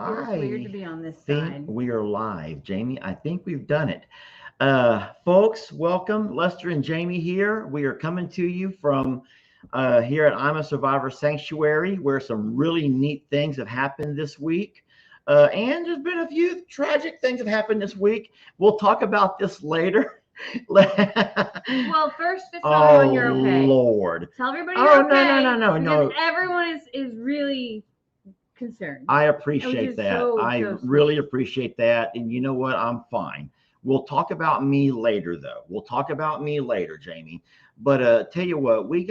Feels weird to I be on this think side. we are live, Jamie. I think we've done it. Folks, welcome. Lester and Jamie here. We are coming to you from here at I'm a Survivor Sanctuary, where some really neat things have happened this week. And there's been a few tragic things that happened this week. We'll talk about this later. Well, first, just tell Oh, everyone you're okay. Lord. Tell everybody Oh, you're no, okay. no. Because everyone is really concerned. I Which appreciate is that. so I sweet. really appreciate that. And you know what? I'm fine. We'll talk about me later, though. We'll talk about me later, Jamie. But tell you what, we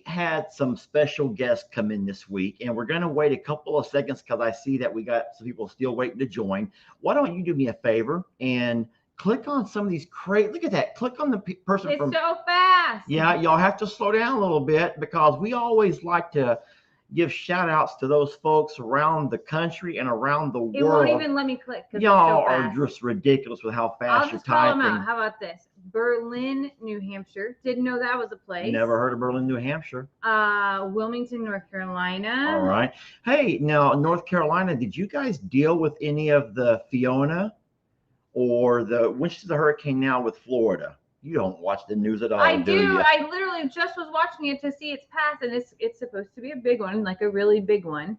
had some special guests come in this week, and we're going to wait a couple of seconds because I see that we got some people still waiting to join. Why don't you do me a favor and click on some of these crazy? Look at that. Click on the person It's from. so fast. Yeah, y'all have to slow down a little bit because we always like to give shout outs to those folks around the country and around the It world. won't even let me click because Y'all it's so are fast. just ridiculous with how I'll fast you're just call them typing. out. How about this? Berlin, New Hampshire. Didn't know that was a place. Never heard of Berlin, New Hampshire. Wilmington, North Carolina. All right. Hey, now North Carolina, did you guys deal with any of the Fiona or which is the hurricane now with Florida? You don't watch the news at all, I do do. you? I literally just was watching it to see its path, and it's supposed to be a big one, like a really big one.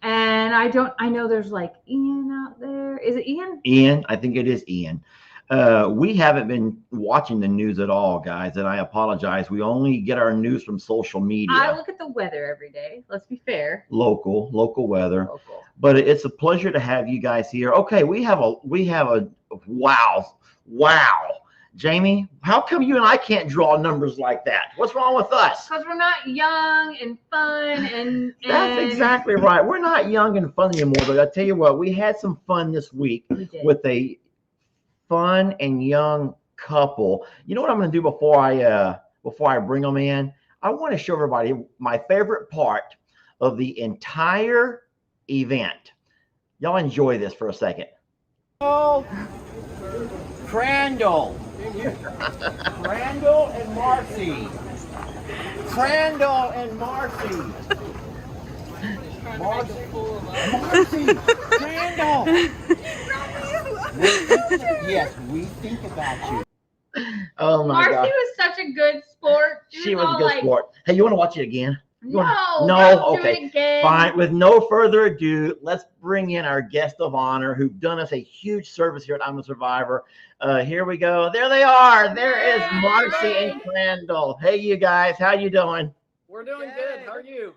And I know there's like Ian out there. Is it Ian? Ian, I think it is Ian. We haven't been watching the news at all, guys, and I apologize. We only get our news from social media. I look at the weather every day. Let's be fair. Local weather. Local. But it's a pleasure to have you guys here. Okay, we have a wow. Jamie, how come you and I can't draw numbers like that? What's wrong with us? Because we're not young and fun and That's exactly right. We're not young and fun anymore. But I tell you what, we had some fun this week with a fun and young couple. You know what I'm going to do before I bring them in? I want to show everybody my favorite part of the entire event. Y'all enjoy this for a second. Oh, Crandall. Crandall and Marcy. Crandall and Marcy. Marcy. Crandall. Yes, we think about you. Oh my God. Marcy was such a good sport. She was a good sport. Hey, you want to watch it again? No, okay. Fine. With no further ado, let's bring in our guest of honor who've done us a huge service here at I'm a Survivor. Here we go. There they are. There is Marci and Crandall. Hey, you guys. How you doing? We're doing good. How are you?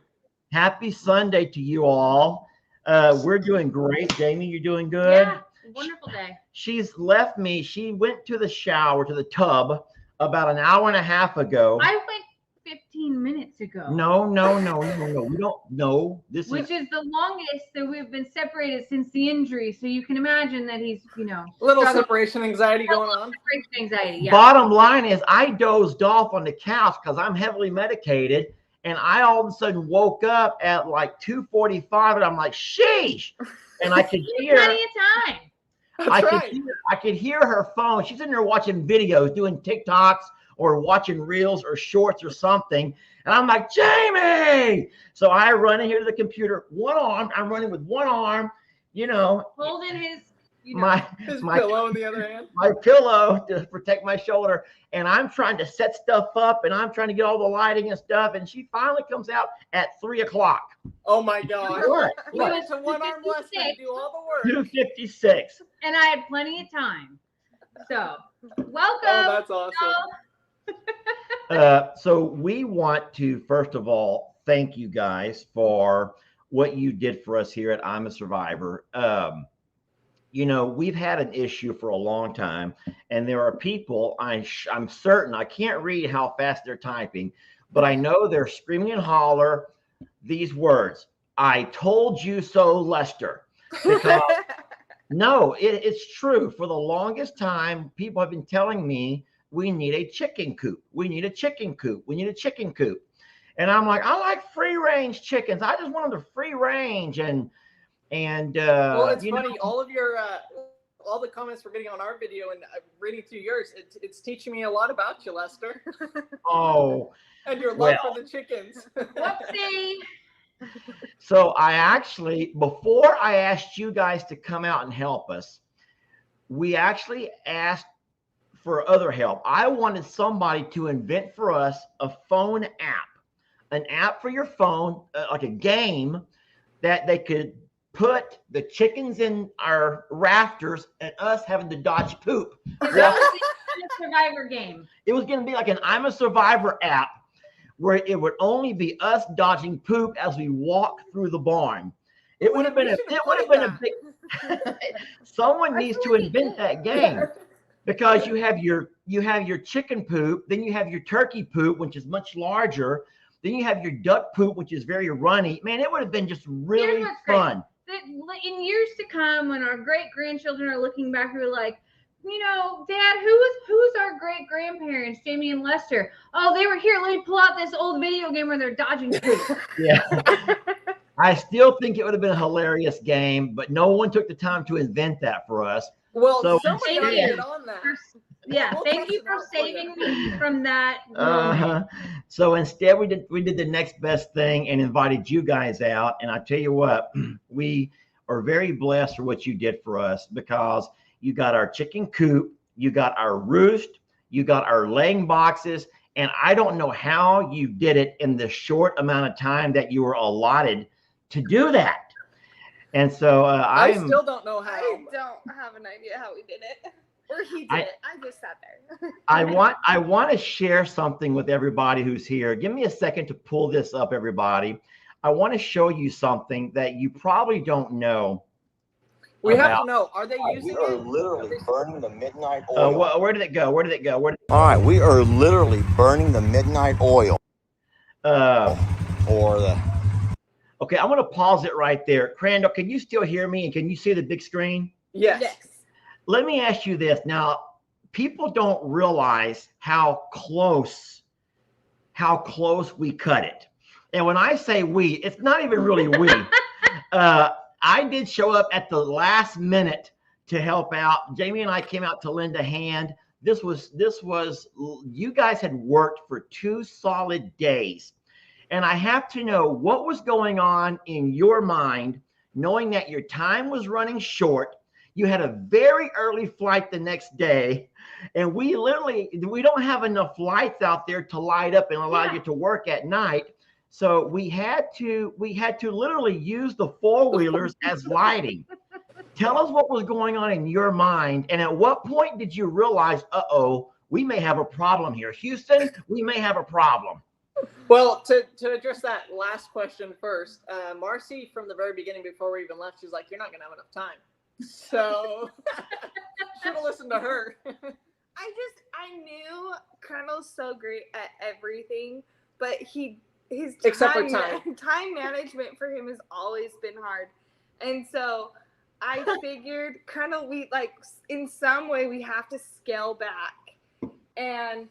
Happy Sunday to you all. We're doing great. Jamie, you're doing good? Yeah, wonderful day. She's left me. She went to the shower, to the tub, about an hour and a half ago. I went 15 minutes ago. No. We don't know. Which is the longest that we've been separated since the injury. So you can imagine that he's, a little separation anxiety going on. Separation anxiety, yeah. Bottom line is I dozed off on the couch because I'm heavily medicated. And I all of a sudden woke up at like 2:45 and I'm like, sheesh. And I could hear. Plenty of time. I could hear her phone. She's in there watching videos, doing TikToks or watching reels or shorts or something. And I'm like, Jamie. So I run in here to the computer, one arm. I'm running with one arm, holding his his pillow in the other hand. My pillow to protect my shoulder. And I'm trying to set stuff up and I'm trying to get all the lighting and stuff. And she finally comes out at 3:00. Oh my God. We went to one arm less to do all the work. 2:56. And I had plenty of time. So welcome. Oh, that's awesome. So we want to, first of all, thank you guys for what you did for us here at I'm a Survivor. We've had an issue for a long time, and there are people, I'm certain, I can't read how fast they're typing, but I know they're screaming and holler these words, I told you so, Lester. Because, no, it's true. For the longest time, people have been telling me we need a chicken coop. We need a chicken coop. We need a chicken coop. And I'm like, I like free range chickens. I just want them to free range. And well, it's funny. All of your all the comments we're getting on our video and reading through yours, it's teaching me a lot about you, Lester. Oh, and your love for the chickens. Whoopsie. So I actually, before I asked you guys to come out and help us, we actually asked for other help. I wanted somebody to invent for us a phone app, an app for your phone, like a game that they could put the chickens in our rafters and us having to dodge poop. So that was the Survivor game. It was going to be like an I'm a Survivor app where it would only be us dodging poop as we walk through the barn. It would have been a big someone needs to invent that game, because you have your chicken poop, then you have your turkey poop, which is much larger, then you have your duck poop, which is very runny. Man, it would have been just really fun. In years to come, when our great-grandchildren are looking back, we're like, Dad, who's our great-grandparents, Jamie and Lester? Oh, they were here. Let me pull out this old video game where they're dodging poop. Yeah. I still think it would have been a hilarious game, but no one took the time to invent that for us. Well, so somebody get on that. Yeah, thank you for saving me from that. So instead, we did the next best thing and invited you guys out. And I tell you what, we are very blessed for what you did for us, because you got our chicken coop, you got our roost, you got our laying boxes, and I don't know how you did it in the short amount of time that you were allotted to do that. And so I still don't know how. I don't have an idea how we did it. Or he did it. I just sat there. I want to share something with everybody who's here. Give me a second to pull this up, everybody. I want to show you something that you probably don't know. We have to know. Are they using We are literally burning the midnight oil. Where did it go? All right, we are literally burning the midnight oil. Okay, I'm going to pause it right there. Crandall, can you still hear me? And can you see the big screen? Yes. Let me ask you this. Now, people don't realize how close we cut it. And when I say we, it's not even really we. I did show up at the last minute to help out. Jamie and I came out to lend a hand. This was you guys had worked for 2 solid days. And I have to know what was going on in your mind, knowing that your time was running short. You had a very early flight the next day, and we don't have enough lights out there to light up and allow you to work at night. So we had to literally use the 4-wheelers as lighting. Tell us what was going on in your mind, and at what point did you realize, we may have a problem here. Houston, we may have a problem. Well, to address that last question first, Marcy, from the very beginning, before we even left, she was like, "You're not going to have enough time." So should have listened to her. I knew Crandall's so great at everything, but his except for time. Time management for him has always been hard. And so I figured Crandall, in some way we have to scale back. And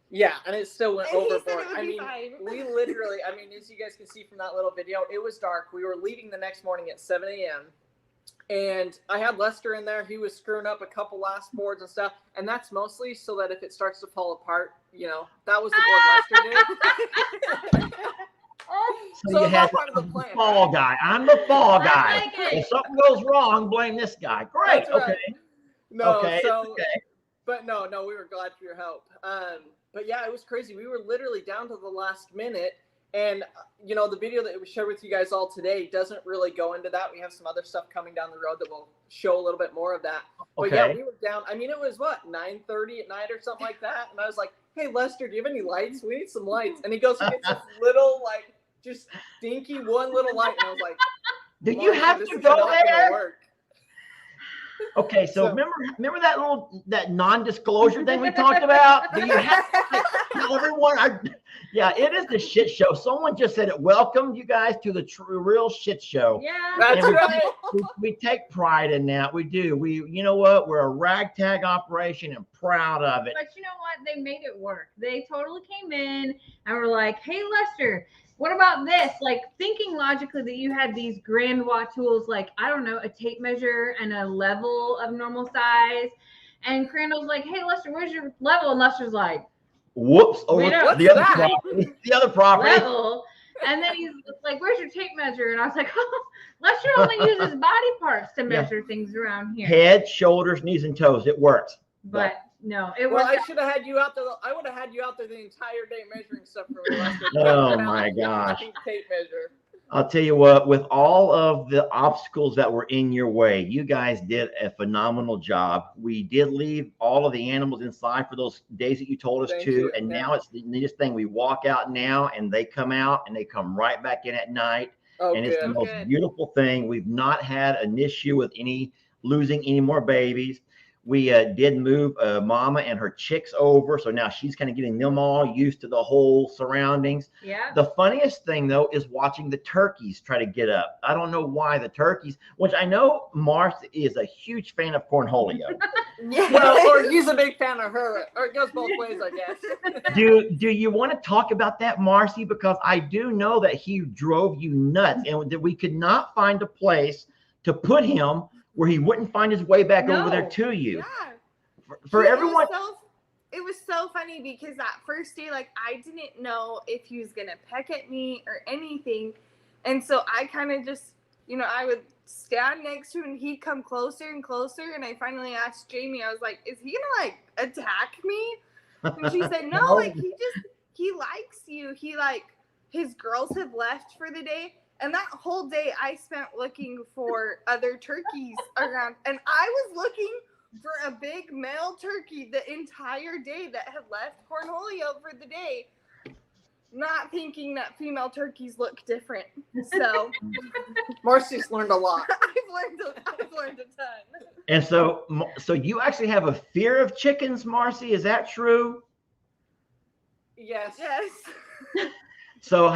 yeah, and it still went overboard. We literally, as you guys can see from that little video, it was dark. We were leaving the next morning at 7 a.m. And I had Lester in there. He was screwing up a couple last boards and stuff. And that's mostly so that if it starts to fall apart, that was the board Lester did. So you had part of the plan, fall guy. I'm the fall guy. If something goes wrong, blame this guy. Great. Right. Okay. No, okay. But no, we were glad for your help. But yeah, it was crazy. We were literally down to the last minute. And, the video that we shared with you guys all today doesn't really go into that. We have some other stuff coming down the road that will show a little bit more of that. But yeah, we were down. It was 9:30 at night or something like that. And I was like, "Hey, Lester, do you have any lights? We need some lights." And he goes and gets this little, just dinky one little light. And I was like, "Did you have to go there?" Okay, so remember that non-disclosure thing we talked about? Do you have to tell everyone? Yeah, it is the shit show. Someone just said it. Welcome you guys to the real shit show. Yeah, that's right. We take pride in that. We do. You know what? We're a ragtag operation and proud of it. But you know what? They made it work. They totally came in and were like, "Hey, Lester, what about this?" Thinking logically that you had these grand watt tools, a tape measure and a level of normal size. And Crandall's like, "Hey, Lester, where's your level?" And Lester's like, "Whoops, the other property." Level. And then he's like, "Where's your tape measure?" And I was like, "Oh, Lester only uses body parts to measure things around here." Head, shoulders, knees, and toes. It works. But no, it Well, was. I should have had you out there. I would have had you out there the entire day measuring stuff for me. Lester. Oh my gosh. Tape measure. I'll tell you what, with all of the obstacles that were in your way, you guys did a phenomenal job. We did leave all of the animals inside for those days that you told us Thank to. you. And Yeah. now it's the neatest thing. We walk out now and they come out and they come right back in at night. Oh, And it's the good. most Good. beautiful thing. We've not had an issue with losing any more babies. We did move Mama and her chicks over. So now she's kind of getting them all used to the whole surroundings. Yeah. The funniest thing, though, is watching the turkeys try to get up. I don't know why the turkeys, which I know Marcy is a huge fan of cornholio. Yeah. Well, or he's a big fan of her. Or it goes both ways, I guess. Do you want to talk about that, Marcy? Because I do know that he drove you nuts and that we could not find a place to put him where he wouldn't find his way back over there No. to you. Yeah. For Yeah, everyone. It was so funny because that first day, like, I didn't know if he was gonna peck at me or anything, and so I kind of just, I would stand next to him and he'd come closer and closer, and I finally asked Jamie, I was like, "Is he gonna like attack me?" And she said, "No, like he likes you. His girls have left for the day." And that whole day I spent looking for other turkeys around, and I was looking for a big male turkey the entire day that had left Cornholio for the day, not thinking that female turkeys look different. So Marcy's learned a lot. I've learned a ton. And so you actually have a fear of chickens, Marcy? Is that true? Yes. Yes. So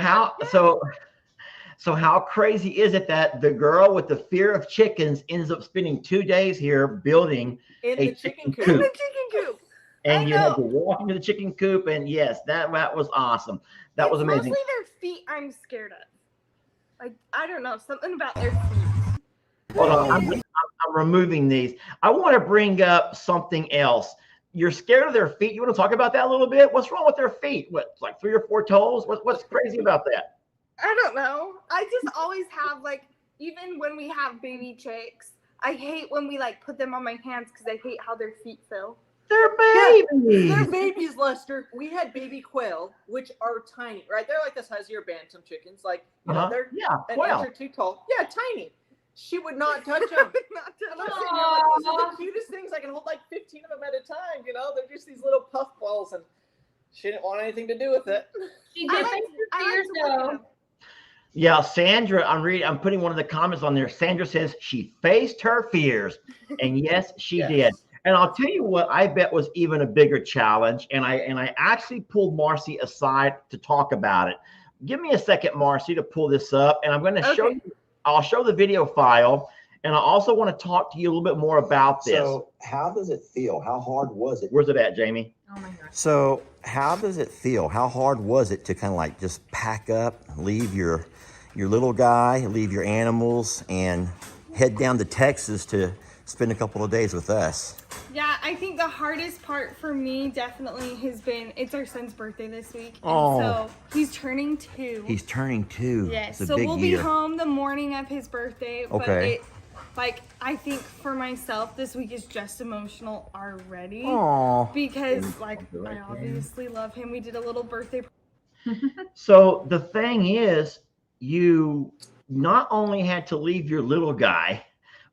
how crazy is it that the girl with the fear of chickens ends up spending 2 days here building In a the chicken chicken coop. In the chicken coop. and I you had to know. walk into the chicken coop, and yes, that was awesome. That was amazing. Mostly their feet I'm scared of. Like, I don't know, something about their feet. Hold on, I'm removing these. I want to bring up something else. You're scared of their feet. You want to talk about that a little bit? What's wrong with their feet? What, like 3 or 4 toes? What's crazy about that? I don't know. I just always have, like, even when we have baby chicks, I hate when we like put them on my hands because I hate how their feet feel. They're babies. They're babies, Lester. We had baby quail, which are tiny, right? They're like the size of your bantam chickens. Like, they're an quail. inch or 2 tall. Yeah, tiny. She would not touch them. Not to- And I'm sitting here like, these are the cutest things. I can hold like 15 of them at a time. They're just these little puff balls, and she didn't want anything to do with it. She I did like make to her look fears at though. them. Yeah, Sandra, I'm putting one of the comments on there. Sandra says she faced her fears. And yes, she Yes. did. And I'll tell you what I bet was even a bigger challenge. And I actually pulled Marcy aside to talk about it. Give me a second, Marcy, to pull this up. And I'm going to I'll show the video file. And I also want to talk to you a little bit more about this. So how does it feel? How hard was it? Where's it at, Jamie? Oh my gosh. So how does it feel? How hard was it to kind of like just pack up, leave your little guy, leave your animals, and head down to Texas to spend a couple of days with us? Yeah, I think the hardest part for me definitely has been, it's our son's birthday this week. Oh. And so he's turning 2. He's turning 2. Yes, It's a so big we'll year. be home the morning of his birthday. Okay. But I think for myself, this week is just emotional already. Aw. Because I obviously love him. We did a little birthday. So the thing is, you not only had to leave your little guy,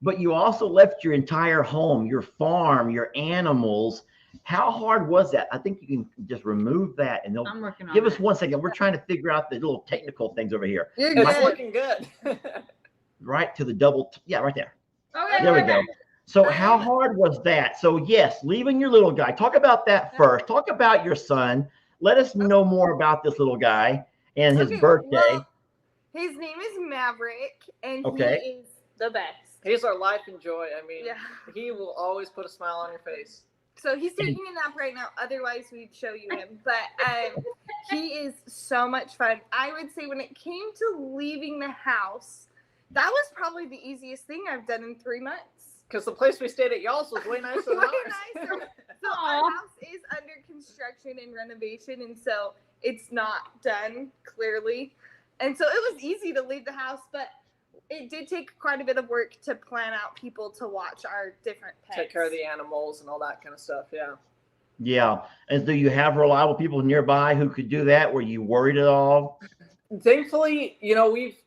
but you also left your entire home, your farm, your animals. How hard was that? I think you can just remove that and they'll I'm working on give us it. 1 second. We're trying to figure out the little technical things over here. It's looking good. Right to the double. Yeah, right there. Okay, There we okay. go. So how hard was that? So yes, leaving your little guy. Talk about that first. Talk about your son. Let us know more about this little guy and his Okay, birthday. well, his name is Maverick, and Okay. he is the best. He's our life and joy. I mean, Yeah. he will always put a smile on your face. So he's taking a nap right now. Otherwise, we'd show you him. But he is so much fun. I would say when it came to leaving the house, that was probably the easiest thing I've done in 3 months. Because the place we stayed at y'all's was way nicer than Way ours. nicer. So our house is under construction and renovation, and so it's not done clearly. And so it was easy to leave the house, but it did take quite a bit of work to plan out people to watch our different pets. Take care of the animals and all that kind of stuff. Yeah. Yeah. And do you have reliable people nearby who could do that? Were you worried at all? Thankfully, you know, we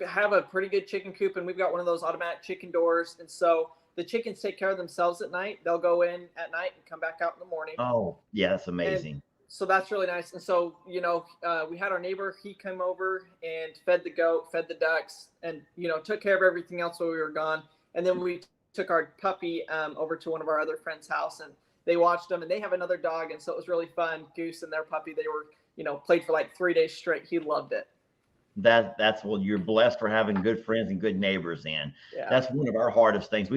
have a pretty good chicken coop, and we've got one of those automatic chicken doors. And so the chickens take care of themselves at night. They'll go in at night and come back out in the morning. Oh, yeah, that's amazing. And so that's really nice. And so, you know, we had our neighbor, he came over and fed the goat, fed the ducks, and, you know, took care of everything else while we were gone. And then we took our puppy over to one of our other friends' house, and they watched them, and they have another dog. And so it was really fun. Goose and their puppy, they were, you know, played for like 3 days straight. He loved it. That's well, you're blessed for having good friends and good neighbors. And Yeah. that's one of our hardest things.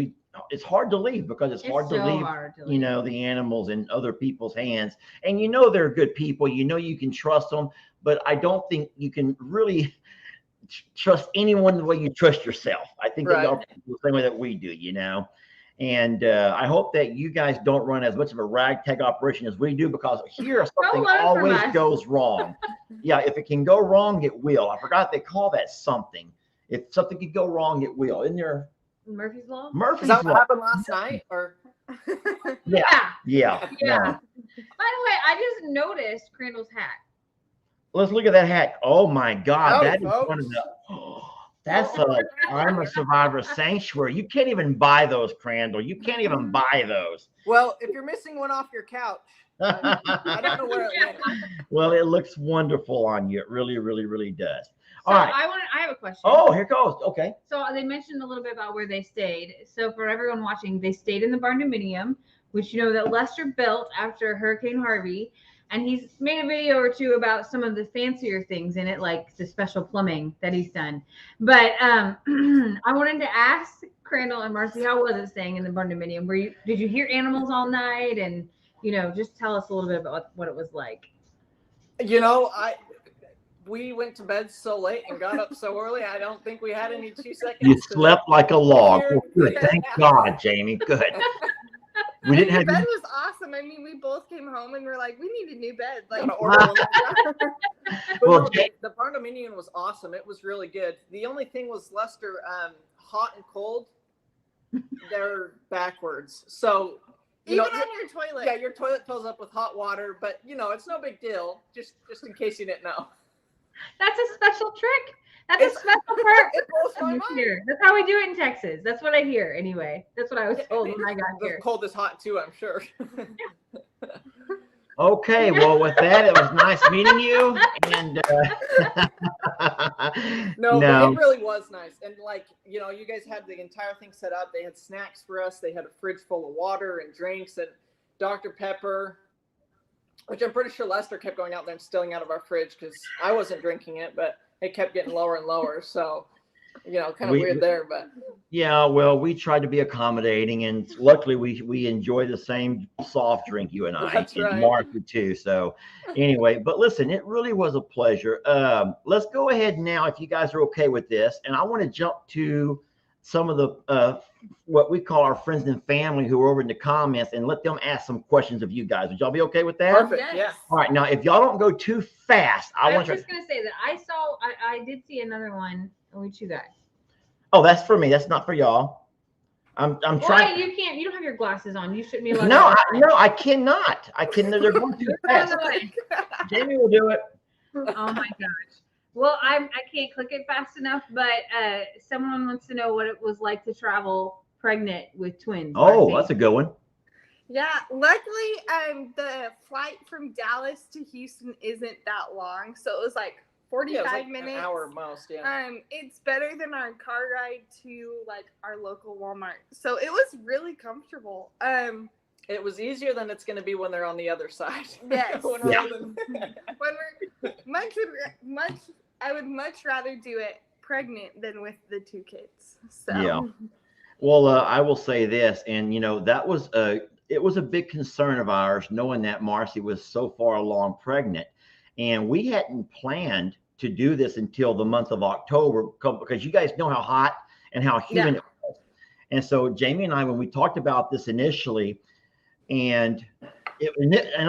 It's hard to leave because it's hard to so leave, hard to you know, the animals in other people's hands. And you know they're good people. You know you can trust them, but I don't think you can really trust anyone the way you trust yourself. I think Right. they are the same way that we do, you know. And I hope that you guys don't run as much of a ragtag operation as we do, because here something learn from always us. goes wrong. Yeah, if it can go wrong, it will. I forgot they call that something. If something could go wrong, it will. Isn't there Murphy's Law? Murphy's Is that what Law? happened last night? Or Yeah. Yeah. Yeah. No. By the way, I just noticed Crandall's hat. Let's look at that hat. Oh my God, Howdy, that is folks. one of the. That's a I'm a Survivor sanctuary. You can't even buy those, Crandall. You can't even buy those. well, if you're missing one off your couch, I don't know where it went. Well, it looks wonderful on you. It really, really, really does. So All right. I have a question. Oh, here goes. Okay. So they mentioned a little bit about where they stayed. So for everyone watching, they stayed in the barnominium, which you know that Lester built after Hurricane Harvey. And he's made a video or two about some of the fancier things in it, like the special plumbing that he's done. But I wanted to ask Crandall and Marcy, how was it staying in the barnominium? Did you hear animals all night? And, you know, just tell us a little bit about what it was like. You know, we went to bed so late and got up so early. I don't think we had any 2 seconds. You slept like a log. Here- Good. Thank God, Jamie. Good. We didn't The have. bed was awesome. I mean, we both came home and we're like, we need a new bed. Like, Gotta order one. But Well, no, Jay- the barnominium was awesome. It was really good. The only thing was, Lester, hot and cold, they're backwards. So, you even know, on your toilet. yeah, your toilet fills up with hot water, but you know, it's no big deal. Just in case you didn't know. That's a special trick. That's It's- a special part. It blows my mind. Here. That's how we do it in Texas. That's what I hear anyway. That's what I was told when I got The here. cold is hot too, I'm sure. Okay, well, with that, it was nice meeting you. And No, no. but it really was nice. And like, you know, you guys had the entire thing set up. They had snacks for us. They had a fridge full of water and drinks and Dr. Pepper, which I'm pretty sure Lester kept going out there and stealing out of our fridge because I wasn't drinking it, but it kept getting lower and lower. So, you know, kind of weird there, but Yeah, well, we tried to be accommodating, and luckily we enjoy the same soft drink, you and I, That's and right. Martha too. So anyway, but listen, it really was a pleasure. Let's go ahead now, if you guys are okay with this, and I want to jump to some of the what we call our friends and family who are over in the comments, and let them ask some questions of you guys. Would y'all be okay with that? perfect. Yes. Yeah. All right, now if y'all don't go too fast, I I want was you. just gonna say that I did see another one. Only 2 guys. Oh, that's for me. That's not for y'all. I'm Why trying. you can't? You don't have your glasses on. You shouldn't be allowed. No, to I cannot. I can. They're going too fast. Jamie will do it. Oh my gosh. Well, I can't click it fast enough, but someone wants to know what it was like to travel pregnant with twins. Oh, Marcy. that's a good one. Yeah, luckily, the flight from Dallas to Houston isn't that long, so it was like 45 Yeah, it was like minutes. an hour most, yeah. It's better than our car ride to like our local Walmart, so it was really comfortable. It was easier than it's going to be when they're on the other side. Yes. When we're Yeah. holding- When we're I would much rather do it pregnant than with the 2 kids. So Yeah. Well, I will say this, and you know that was it was a big concern of ours, knowing that Marcy was so far along pregnant, and we hadn't planned to do this until the month of October because you guys know how hot and how humid it was. And so Jamie and I, when we talked about this initially, and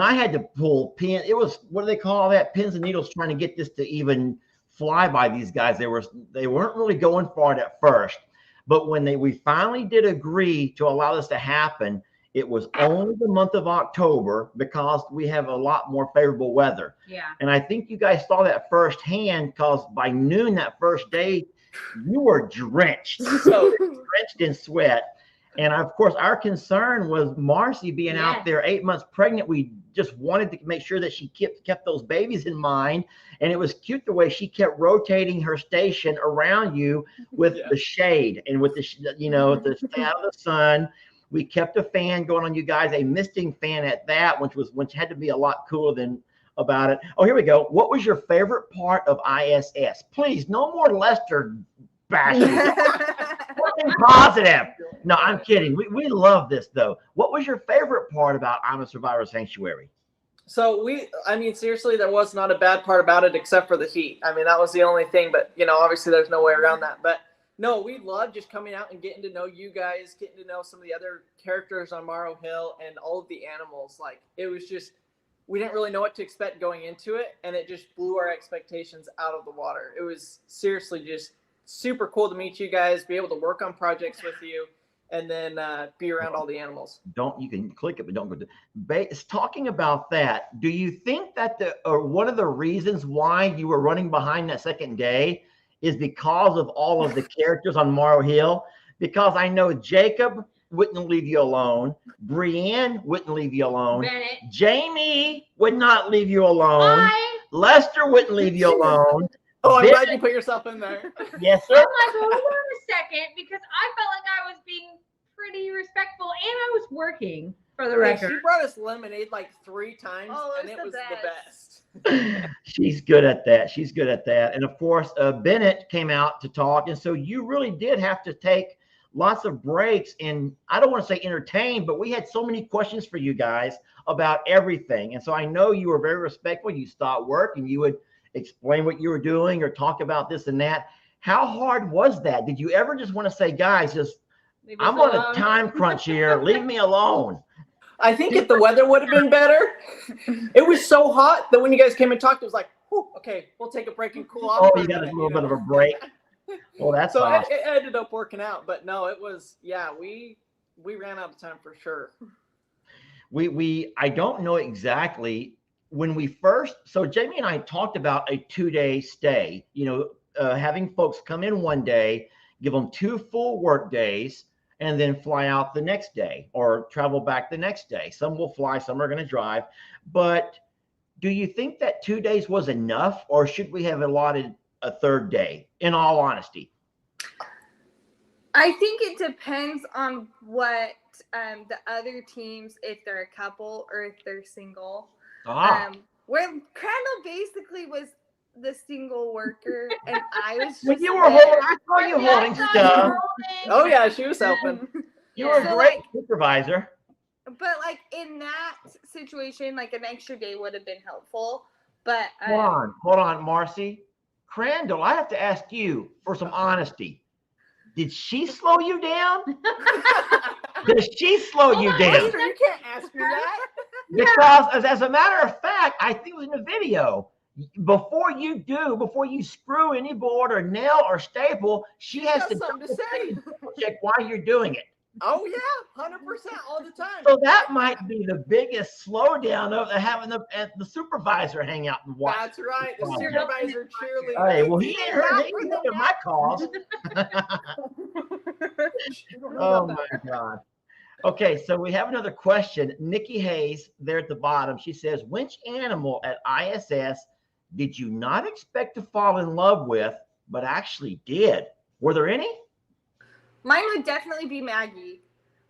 I had to pull pin. It was, what do they call that? Pins and needles, trying to get this to even fly by these guys. They weren't really going for it at first, but when we finally did agree to allow this to happen, it was only the month of October because we have a lot more favorable weather. Yeah. And I think you guys saw that firsthand because by noon that first day, you were drenched, drenched in sweat. And of course, our concern was Marcy being out there 8 months pregnant. We just wanted to make sure that she kept those babies in mind. And it was cute the way she kept rotating her station around you with the shade and with the, to stay out of the sun. We kept a fan going on you guys, a misting fan at that, which had to be a lot cooler than about it. Oh, here we go. What was your favorite part of ISS? Please, no more Lester bashing. Something positive. No, I'm kidding. We love this though. What was your favorite part about I'm a Survivor Sanctuary? So seriously, there was not a bad part about it except for the heat. I mean, that was the only thing, but obviously there's no way around that. But no, we love just coming out and getting to know you guys, getting to know some of the other characters on Morrow Hill and all of the animals. Like, it was just, we didn't really know what to expect going into it, and it just blew our expectations out of the water. It was seriously just super cool to meet you guys, be able to work on projects with you, and then be around all the animals. You can click it, but don't go to talking about that. Do you think that one of the reasons why you were running behind that second day is because of all of the characters on Morrow Hill? Because I know Jacob wouldn't leave you alone. Brienne wouldn't leave you alone. Bennett. Jamie would not leave you alone. Lester wouldn't leave you alone. Oh, I'm glad you put yourself in there. Yes, sir. I'm like, hold on a second, because I felt like I was being pretty respectful and I was working, for the record. She brought us lemonade like 3 times, and it was the best. She's good at that. She's good at that. And of course, Bennett came out to talk. And so you really did have to take lots of breaks. And I don't want to say entertain, but we had so many questions for you guys about everything. And so I know you were very respectful. You stopped work and you would explain what you were doing or talk about this and that. How hard was that? Did you ever just want to say, guys, I'm on a time crunch here. Leave me alone. I think if the weather would have been better, it was so hot that when you guys came and talked, it was like, okay, we'll take a break and cool off. Oh, you got a little bit of a break. Well, that's so awesome. it ended up working out. But no, it was, we ran out of time for sure. I don't know exactly when we first, so Jamie and I talked about a 2-day stay, having folks come in one day, give them 2 full work days, and then fly out the next day or travel back the next day. Some will fly, some are going to drive. But do you think that 2 days was enough, or should we have allotted a 3rd day, in all honesty? I think it depends on what the other teams, if they're a couple or if they're single. Where Crandall basically was the single worker, and I was just you were holding, I saw you holding stuff. Oh yeah, she was helping. You were a great supervisor. But like in that situation, like an extra day would have been helpful. But hold on, Marcy. Crandall, I have to ask you for some honesty. Did she slow you down? Did she slow you down? You can't ask me that. Because as a matter of fact, I think it was in the video. Before you screw any board or nail or staple, she has to check why you're doing it. Oh yeah, 100% all the time. So that might be the biggest slowdown of having the supervisor hang out and watch. That's right, the supervisor cheerleader. Hey, well, he ain't heard anything of my calls. Oh my God. Okay, so we have another question. Nikki Hayes there at the bottom. She says, which animal at ISS did you not expect to fall in love with, but actually did? Were there any? Mine would definitely be Maggie.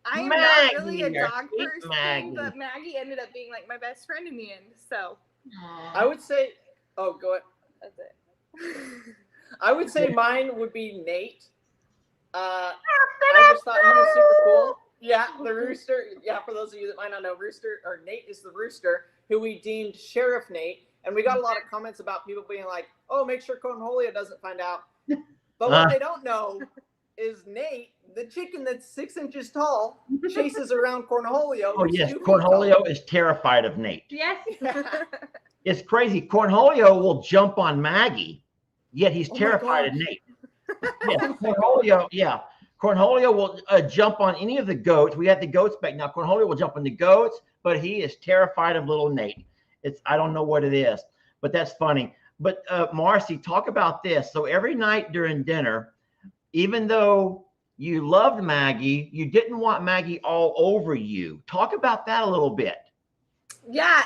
I'm not really a dog person, but Maggie ended up being like my best friend in the end. So I would say, go ahead. That's it. I would say mine would be Nate. I just thought he was super cool. Yeah, the rooster. Yeah, for those of you that might not know, Nate is the rooster who we deemed Sheriff Nate. And we got a lot of comments about people being like, oh, make sure Cornholio doesn't find out. But what they don't know is Nate, the chicken that's 6 inches tall, chases around Cornholio. Oh, yes. Cornholio is terrified of Nate. Yes. It's crazy. Cornholio will jump on Maggie yet he's Oh my terrified of gosh. Nate. Yeah, Cornholio, yeah. Cornholio will jump on any of the goats. We had the goats back now. Cornholio will jump on the goats, but he is terrified of little Nate. I don't know what it is, but that's funny. But Marcy, talk about this. So every night during dinner, even though you loved Maggie, you didn't want Maggie all over you. Talk about that a little bit. Yeah,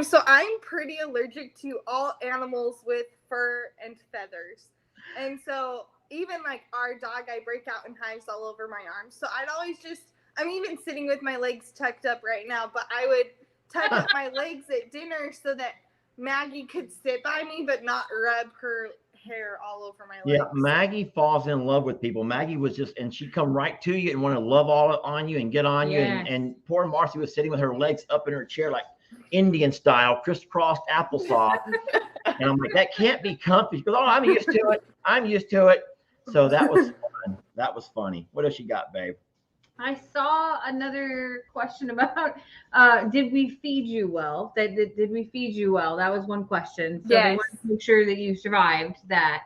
so I'm pretty allergic to all animals with fur and feathers. And so even like our dog, I break out in hives all over my arms. So I'd always I'm even sitting with my legs tucked up right now, but I would tuck up my legs at dinner so that Maggie could sit by me, but not rub her hair all over my legs. Yeah, Maggie falls in love with people. Maggie was and she'd come right to you and want to love all on you and get on you. And poor Marcy was sitting with her legs up in her chair, like Indian style, crisscrossed applesauce. And I'm like, that can't be comfy. She goes, oh, I'm used to it. I'm used to it. So that was fun. That was funny. What else you got, babe? I saw another question about did we feed you well? Did we feed you well? That was one question. So they wanted to make sure that you survived that.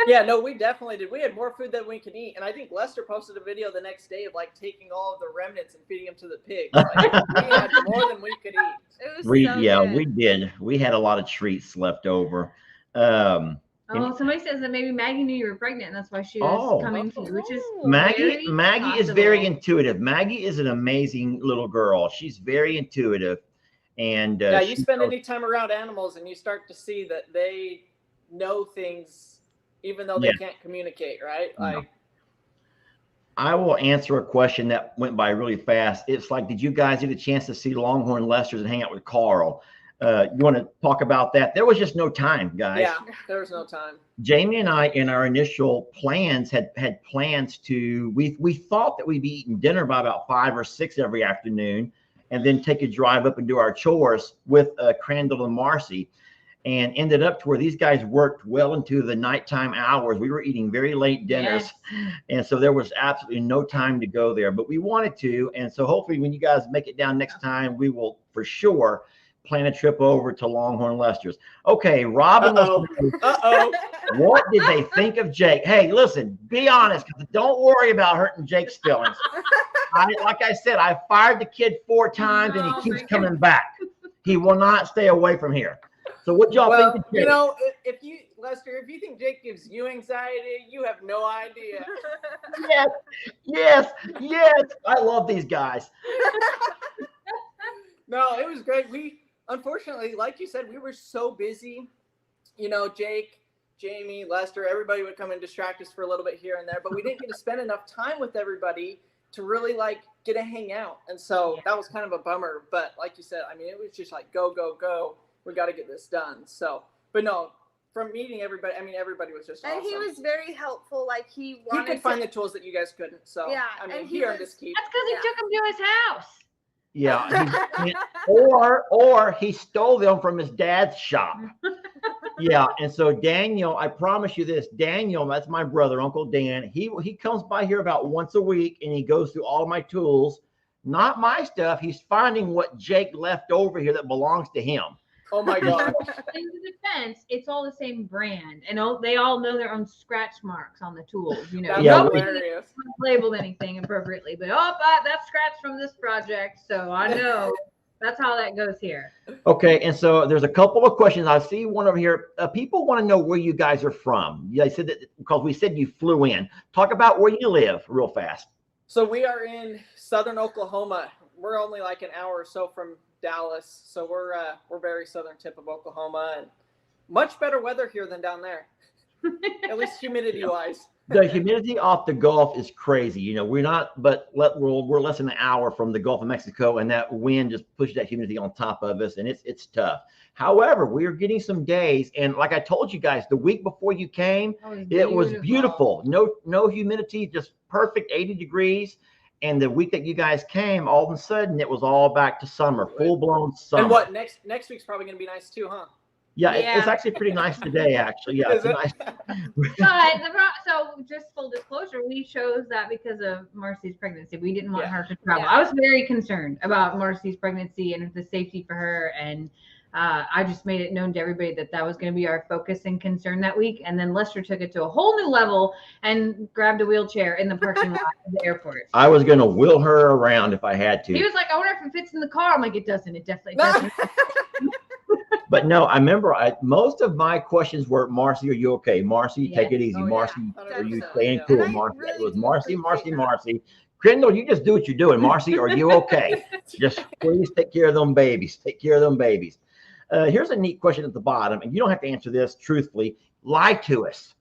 Yeah, no, we definitely did. We had more food than we could eat. And I think Lester posted a video the next day of like taking all of the remnants and feeding them to the pigs. Like, we had more than we could eat. It was so good. We did. We had a lot of treats left over. Somebody says that maybe Maggie knew you were pregnant, and that's why she was coming to you, which is Maggie is very intuitive. Maggie is an amazing little girl. She's very intuitive. And yeah, you spend any time around animals and you start to see that they know things even though they can't communicate, right? Like, I will answer a question that went by really fast. It's like, did you guys get a chance to see Longhorn Lester's and hang out with Carl? You want to talk about that? There was just no time, guys. Yeah, there was no time. Jamie and I, in our initial plans, had plans to, we thought that we'd be eating dinner by about 5 or 6 every afternoon, and then take a drive up and do our chores with Crandall and Marcy, and ended up to where these guys worked well into the nighttime hours. We were eating very late dinners, and so there was absolutely no time to go there, but we wanted to. And so hopefully when you guys make it down next time, we will for sure plan a trip over to Longhorn Lester's. Okay, Robin. What did they think of Jake? Hey, listen, be honest. Don't worry about hurting Jake's feelings. Like I said, I fired the kid 4 times and he keeps coming back. He will not stay away from here. So what y'all think of Jake? You know, Lester, if you think Jake gives you anxiety, you have no idea. Yes. I love these guys. No, it was great. We, unfortunately, like you said, we were so busy. You know, Jake, Jamie, Lester, everybody would come and distract us for a little bit here and there, but we didn't get to spend enough time with everybody to really like get to hang out. And so that was kind of a bummer. But like you said, I mean, it was just like, go. We got to get this done. So, but no, from meeting everybody, I mean, everybody was just awesome. And he was very helpful. Like he could find the tools that you guys couldn't. So, yeah, I mean, he earned his keep. That's because he took him to his house. Yeah. Or he stole them from his dad's shop. Yeah. And so Daniel, I promise you this, Daniel, that's my brother, Uncle Dan. He comes by here about once a week and he goes through all my tools, not my stuff. He's finding what Jake left over here that belongs to him. Oh my God. In defense, it's all the same brand, and they all know their own scratch marks on the tools. You know, nobody labeled anything appropriately, but that's scratched from this project, so I know that's how that goes here. Okay, and so there's a couple of questions. I see one over here. People want to know where you guys are from. Yeah, I said that because we said you flew in. Talk about where you live real fast. So we are in southern Oklahoma. We're only like an hour or so from Dallas, so we're very southern tip of Oklahoma, and much better weather here than down there. At least humidity wise. The humidity off the Gulf is crazy. You know, we're less than an hour from the Gulf of Mexico, and that wind just pushes that humidity on top of us, and it's tough. However, we are getting some days, and like I told you guys, the week before you came, it was beautiful. No humidity, just perfect 80 degrees. And the week that you guys came, all of a sudden it was all back to summer, full blown summer. And what next week's probably going to be nice too, huh? Yeah, it's actually pretty nice today, actually. Yeah, it's nice. So just full disclosure, we chose that because of Marcy's pregnancy. We didn't want her to travel. I was very concerned about Marcy's pregnancy and the safety for her, and I just made it known to everybody that that was going to be our focus and concern that week. And then Lester took it to a whole new level and grabbed a wheelchair in the parking lot of the airport. I was going to wheel her around if I had to. He was like, I wonder if it fits in the car. I'm like, it doesn't. It definitely doesn't. But no, I remember most of my questions were, Marcy, are you okay? Marcy, take it easy. Oh, yeah. Marcy, are you 100%, staying yeah. cool? And I Marcy, really it was do Marcy, appreciate Marcy. Crandall, you just do what you're doing. Marcy, are you okay? Just please take care of them babies. Take care of them babies. Here's a neat question at the bottom, and you don't have to answer this truthfully. Lie to us.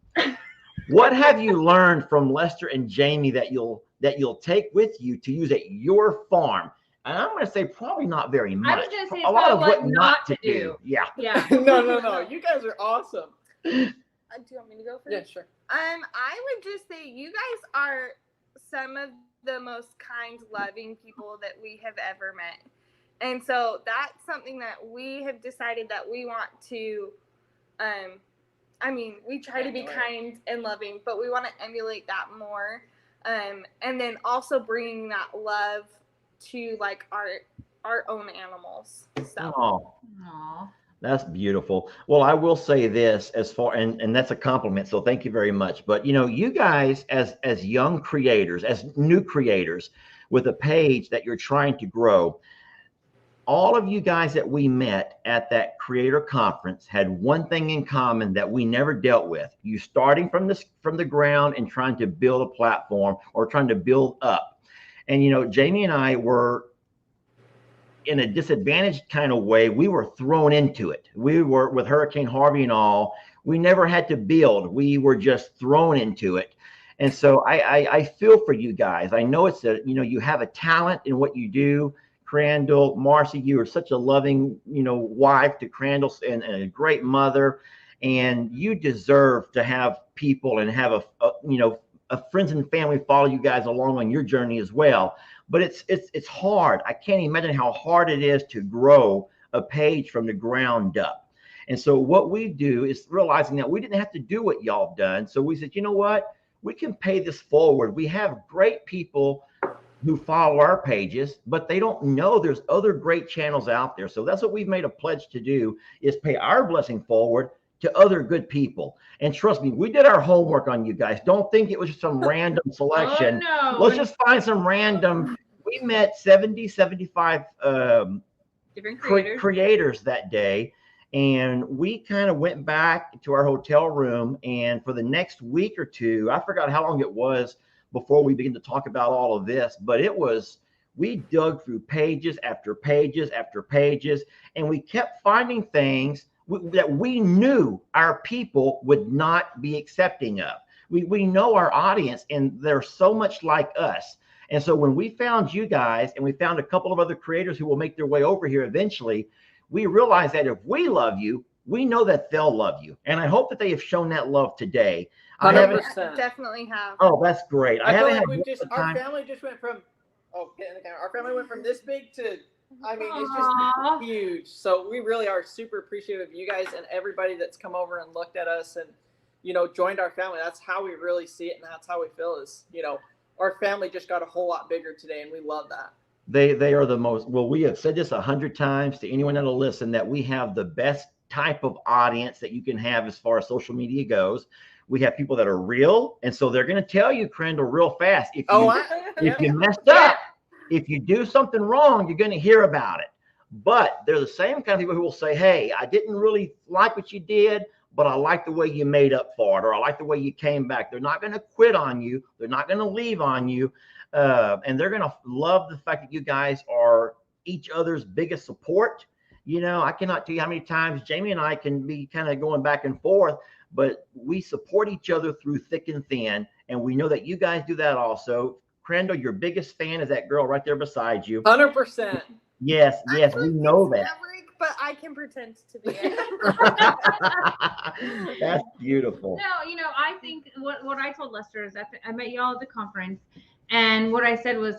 What have you learned from Lester and Jamie that you'll take with you to use at your farm? And I'm going to say probably not very much. I was going to say a lot of what not to do. Yeah. Yeah. No. You guys are awesome. Do you want me to go first? Yeah, sure. I would just say you guys are some of the most kind, loving people that we have ever met. And so that's something that we have decided that we want to, we try to be kind and loving, but we want to emulate that more. And then also bringing that love to like our own animals. So. Aww. That's beautiful. Well, I will say this and that's a compliment. So thank you very much. But you guys as young creators, as new creators with a page that you're trying to grow, all of you guys that we met at that creator conference had one thing in common that we never dealt with. You starting from the ground and trying to build a platform or trying to build up. And Jamie and I were in a disadvantaged kind of way. We were thrown into it. We were with Hurricane Harvey and all. We never had to build. We were just thrown into it. And so I feel for you guys. I know you have a talent in what you do. Crandall, Marcy, you are such a loving, wife to Crandall and a great mother. And you deserve to have people and have a friends and family follow you guys along on your journey as well. But it's hard. I can't imagine how hard it is to grow a page from the ground up. And so what we do is realizing that we didn't have to do what y'all have done. So we said, you know what? We can pay this forward. We have great people who follow our pages, but they don't know there's other great channels out there. So that's what we've made a pledge to do, is pay our blessing forward to other good people. And trust me, we did our homework on you guys. Don't think it was just some random selection. Oh, no. Let's just find some random. We met 75 Different creators that day. And we kind of went back to our hotel room. And for the next week or two, I forgot how long it was before we began to talk about all of this, but we dug through pages after pages after pages, and we kept finding things that we knew our people would not be accepting of. We know our audience, and they're so much like us. And so when we found you guys, and we found a couple of other creators who will make their way over here eventually, we realized that if we love you, we know that they'll love you. And I hope that they have shown that love today. 100%. Definitely have. Oh, that's great. I feel like our family just went from our family went from this big to, it's just huge. So we really are super appreciative of you guys and everybody that's come over and looked at us and joined our family. That's how we really see it, and that's how we feel is our family just got a whole lot bigger today, and we love that. They are the most, well, we have said this 100 times to anyone that'll listen, that we have the best type of audience that you can have as far as social media goes. We have people that are real, and so they're going to tell you, Crandall, real fast. If you messed up, if you do something wrong, you're going to hear about it. But they're the same kind of people who will say, hey, I didn't really like what you did, but I like the way you made up for it, or I like the way you came back. They're not going to quit on you. They're not going to leave on you. And they're going to love the fact that you guys are each other's biggest support. I cannot tell you how many times Jamie and I can be kind of going back and forth, but we support each other through thick and thin. And we know that you guys do that also. Crandall, your biggest fan is that girl right there beside you. 100%. Yes, we know that. But I can pretend to be it. That's beautiful. No, I think what I told Lester is I met y'all at the conference, and what I said was,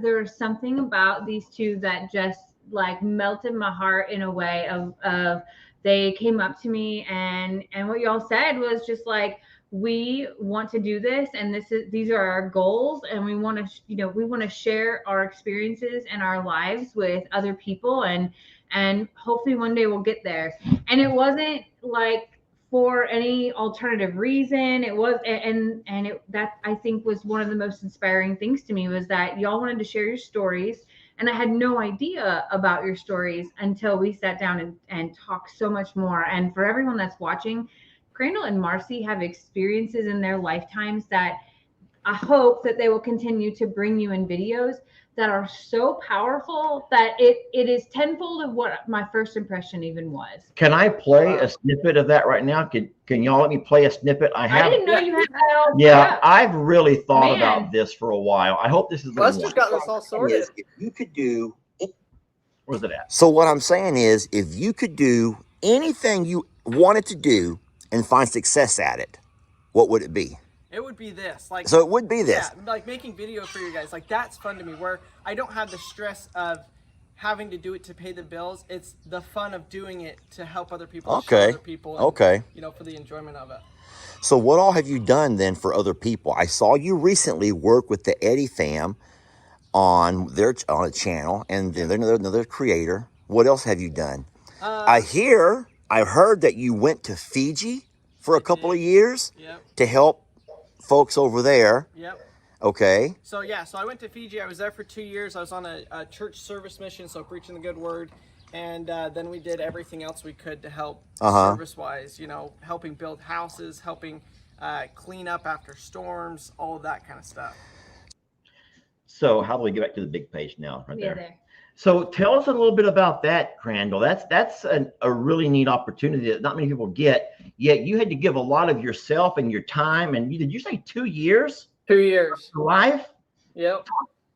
there was something about these two that just like melted my heart in a way of they came up to me and what y'all said was just like, we want to do this, and these are our goals, and we want to share our experiences and our lives with other people, and and hopefully one day we'll get there. And it wasn't like for any alternative reason. It was, that I think was one of the most inspiring things to me, was that y'all wanted to share your stories. And I had no idea about your stories until we sat down and talked so much more. And for everyone that's watching, Crandall and Marcy have experiences in their lifetimes that I hope that they will continue to bring you in videos that are so powerful that it is tenfold of what my first impression even was. Can I play a snippet of that right now? Can y'all let me play a snippet? I didn't know you had that all Yeah, set up. I've really thought Man. about this for a while. I hope this is the Lester's one. got this all sorted. Is if you could do. Where's it at? So what I'm saying is, if you could do anything you wanted to do and find success at it, what would it be? It would be this. Like, So it would be this. Yeah, like making video for you guys. Like, that's fun to me, where I don't have the stress of having to do it to pay the bills. It's the fun of doing it to help other people, show Okay. other people, and, Okay. you know, for the enjoyment of it. So what all have you done then for other people? I saw you recently work with the Eddie fam on a channel, and they're another creator. What else have you done? I heard that you went to Fiji for a couple of years to help folks over there. Yep. Okay. So yeah, so I went to Fiji. I was there for 2 years. I was on a church service mission, so preaching the good word, and then we did everything else we could to help service-wise. You know, helping build houses, helping clean up after storms, all of that kind of stuff. So how do we get back to the big page now? Right Yeah, there. there. So tell us a little bit about that, Crandall. That's a really neat opportunity that not many people get. Yet you had to give a lot of yourself and your time. And did you say 2 years? 2 years. Life? Yep.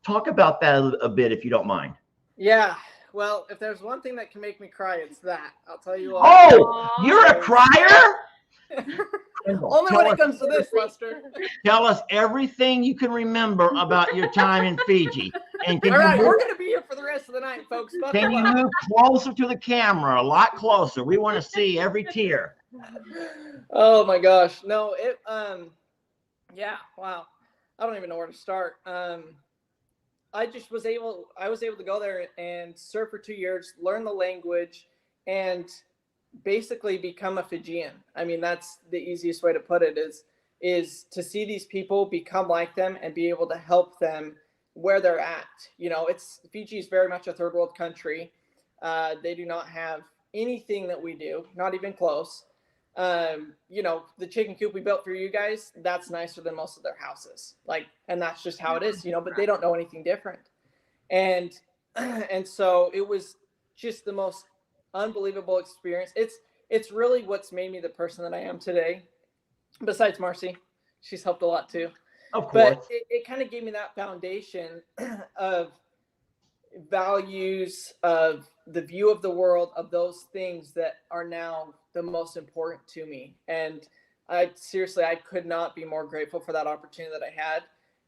Talk about that a bit, if you don't mind. Yeah. Well, if there's one thing that can make me cry, it's that. I'll tell you what. Oh, you're a crier? Only when it comes to this, Lester. Tell us everything you can remember about your time in Fiji. And All right, we're going to be here for the rest of the night, folks. can you move closer to the camera, a lot closer? We want to see every tear. Oh my gosh. No, yeah, wow. I don't even know where to start. I was able to go there and serve for 2 years, learn the language, and basically become a Fijian. I mean, that's the easiest way to put it, is to see these people, become like them, and be able to help them where they're at. You know, Fiji is very much a third world country. They do not have anything that we do, not even close. You know, the chicken coop we built for you guys, that's nicer than most of their houses. And that's just how it is, you know, but they don't know anything different. And so it was just the most unbelievable experience. It's really what's made me the person that I am today. Besides Marcy, she's helped a lot too. Of course. But it kind of gave me that foundation of values, of the view of the world, of those things that are now the most important to me. And I could not be more grateful for that opportunity that I had.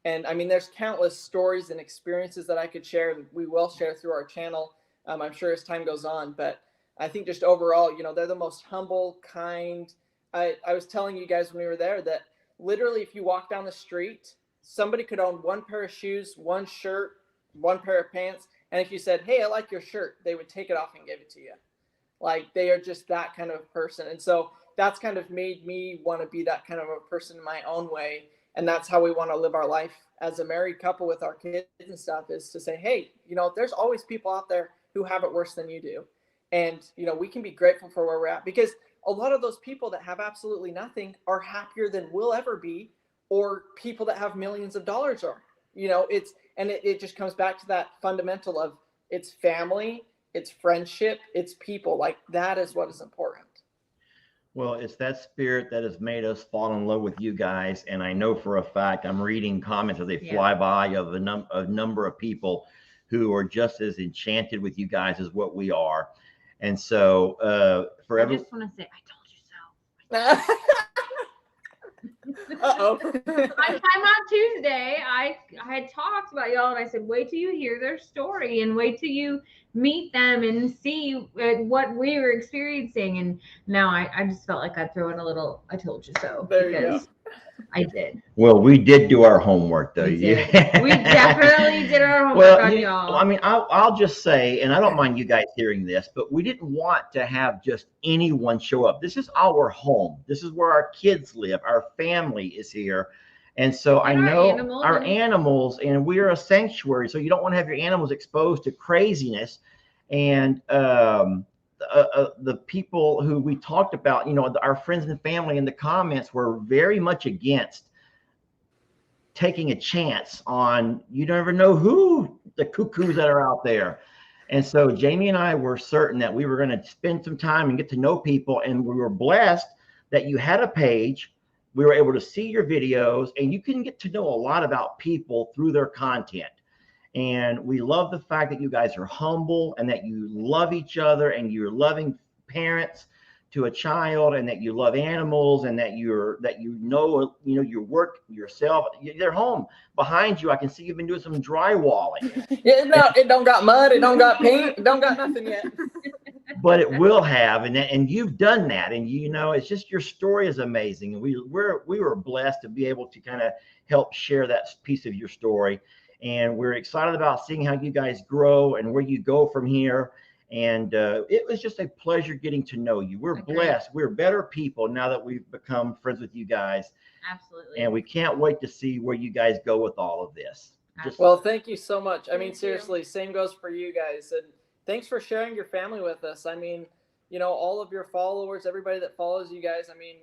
And I mean, there's countless stories and experiences that I could share, and we will share through our channel, I'm sure, as time goes on. But I think just overall, you know, they're the most humble, kind. I was telling you guys when we were there that literally if you walk down the street, somebody could own one pair of shoes, one shirt, one pair of pants. And if you said, hey, I like your shirt, they would take it off and give it to you. Like, they are just that kind of person. And so that's kind of made me want to be that kind of a person in my own way. And that's how we want to live our life as a married couple with our kids and stuff, is to say, hey, you know, there's always people out there who have it worse than you do. And, you know, we can be grateful for where we're at, because a lot of those people that have absolutely nothing are happier than we'll ever be, or people that have millions of dollars are. You know, it just comes back to that fundamental of it's family, it's friendship, it's people. Like, that is what is important. Well, it's that spirit that has made us fall in love with you guys. And I know for a fact, I'm reading comments as they fly by of a number of people who are just as enchanted with you guys as what we are. And so I just want to say, I told you so. Uh-oh. on Tuesday, I had talked about y'all, and I said, wait till you hear their story and wait till you meet them and see what we were experiencing. And now I just felt like I'd throw in a little I told you so. There you go. I did. Well, we did do our homework, though. We did. We definitely did our homework Well, on y'all. I mean, I'll just say, and I don't mind you guys hearing this, but we didn't want to have just anyone show up. This is our home. This is where our kids live. Our family is here. And so I And our know animals our and- animals, and we're a sanctuary, so you don't want to have your animals exposed to craziness. And the people who we talked about, our friends and family in the comments were very much against taking a chance on, you never know who the cuckoos that are out there. And so Jamie and I were certain that we were going to spend some time and get to know people. And we were blessed that you had a page. We were able to see your videos, and you can get to know a lot about people through their content. And we love the fact that you guys are humble and that you love each other, and you're loving parents to a child, and that you love animals, and that your work yourself. They're home behind you. I can see you've been doing some drywalling. Yeah, no, it don't got mud, it don't got paint, it don't got nothing yet. But it will have, and you've done that, and it's just, your story is amazing, and we were blessed to be able to kind of help share that piece of your story, and we're excited about seeing how you guys grow and where you go from here. And it was just a pleasure getting to know you. We're blessed. We're better people now that we've become friends with you guys. Absolutely. And we can't wait to see where you guys go with all of this. Well, thank you so much. I mean, Thank seriously, same goes for you guys. And thanks for sharing your family with us. I mean, all of your followers, everybody that follows you guys, I mean,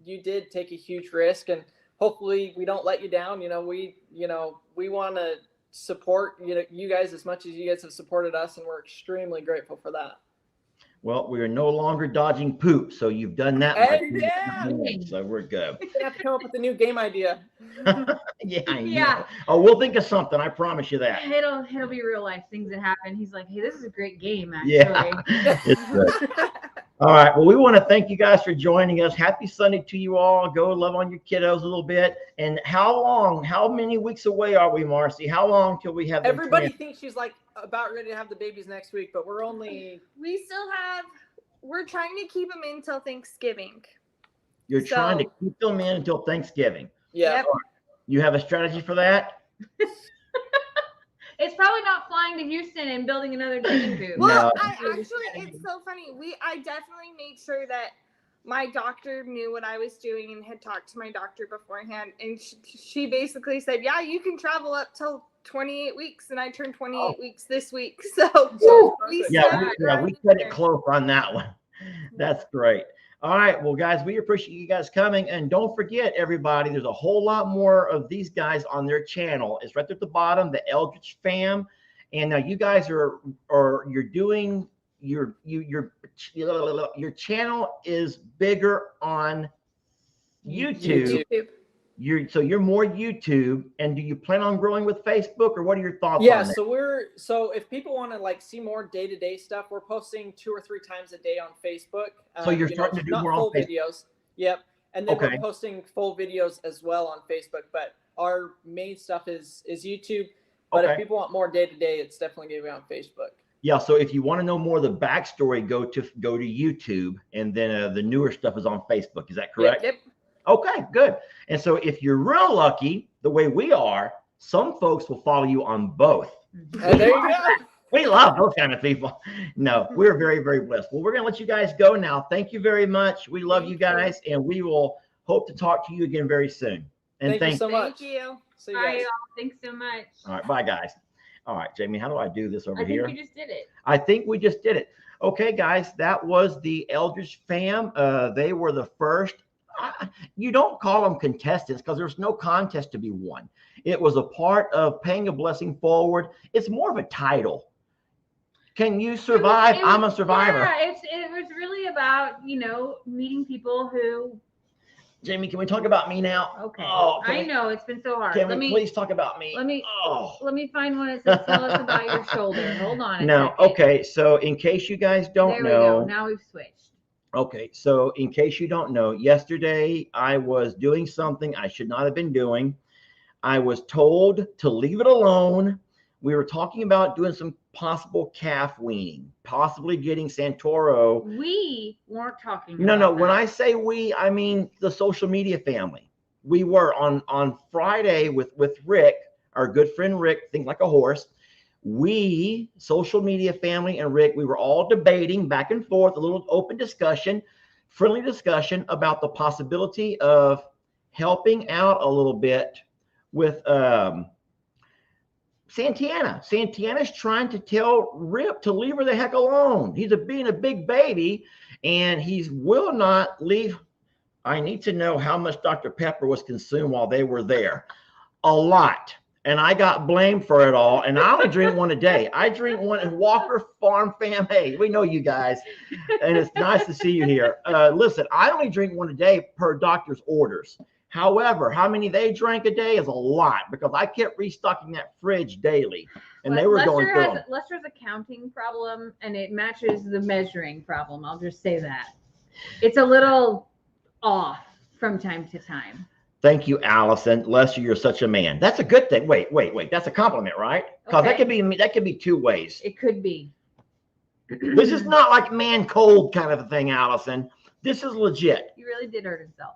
you did take a huge risk, and hopefully we don't let you down. We want to support you guys as much as you guys have supported us, and we're extremely grateful for that. Well, we are no longer dodging poop, so you've done that. Hey, yeah. So we're good. We're gonna have to come up with a new game idea. Yeah, I know. Yeah. Oh, we'll think of something. I promise you that. It'll be real life things that happen. He's like, hey, this is a great game, actually. Yeah, it's good. All right. Well, we want to thank you guys for joining us. Happy Sunday to you all. Go love on your kiddos a little bit. And how many weeks away are we, Marcy? How long till we have them Everybody planned? thinks she's like about ready to have the babies next week, but we're trying to keep them until Thanksgiving. You're trying to keep them in until Thanksgiving. Yeah. Yep. You have a strategy for that? It's probably not flying to Houston and building another chicken coop. Well, No. it's so funny. I definitely made sure that my doctor knew what I was doing and had talked to my doctor beforehand. And she basically said, yeah, you can travel up till 28 weeks. And I turned 28 weeks this week. So we cut it close on that one. That's great. All right. Well, guys, we appreciate you guys coming. And don't forget, everybody, there's a whole lot more of these guys on their channel. It's right there at the bottom, the Eldridge fam. And now you guys you're doing your channel is bigger on YouTube. You're more YouTube. And do you plan on growing with Facebook, or what are your thoughts on that? So if people want to see more day-to-day stuff, we're posting 2 or 3 times a day on Facebook. So you're starting to do more full on Facebook. videos. Yep. And then we're posting full videos as well on Facebook, but our main stuff is YouTube. But if people want more day-to-day, it's definitely going to be on Facebook. Yeah, so if you want to know more of the backstory, go to YouTube, and then the newer stuff is on Facebook. Is that correct? Yep. Okay, good. And so if you're real lucky, the way we are, some folks will follow you on both. And there you go. We love those kind of people. No, we're very, very blessed. Well, we're going to let you guys go now. Thank you very much. We love you guys, and we will hope to talk to you again very soon. And thank you so much. Thank you. See you All right, guys. y'all. Thanks so much. All right, bye, guys. All right, Jamie, how do I do this over I here? think you just did it. I think we just did it. Okay, guys, that was the Eldridge fam. They were the first. You don't call them contestants because there's no contest to be won. It was a part of paying a blessing forward. It's more of a title. Can you survive? I'm a survivor. Yeah, it was really about, meeting people who. Jamie, can we talk about me now? Okay. Oh, I know it's been so hard. Can we please talk about me? Let me find one that says tell us about your shoulder. Hold on. No. Okay. So in case you guys don't know. There we go. Now we've switched. Okay, so in case you don't know, yesterday I was doing something I should not have been doing. I was told to leave it alone We were talking about doing some possible calf weaning, possibly getting Santoro. We weren't talking No, about when that. I say we, I mean the social media family. We were on Friday with Rick, our good friend Rick, Think Like a Horse. We, social media family and Rick, we were all debating back and forth, a little open discussion, friendly discussion about the possibility of helping out a little bit with Santana. Santana's trying to tell Rip to leave her the heck alone. He's being a big baby, and he will not leave. I need to know how much Dr. Pepper was consumed while they were there. A lot. And I got blamed for it all. And I only drink one a day. I drink one in Walker Farm Fam. Hey, we know you guys. And it's nice to see you here. Listen, I only drink one a day per doctor's orders. However, how many they drank a day is a lot because I kept restocking that fridge daily. And they were going through them. Lester's a counting problem, and it matches the measuring problem. I'll just say that. It's a little off from time to time. Thank you, Allison. Lester, you're such a man. That's a good thing. Wait. That's a compliment, right? Because Okay. that could be two ways. It could be. This is not like man cold kind of a thing, Allison. This is legit. He really did hurt himself.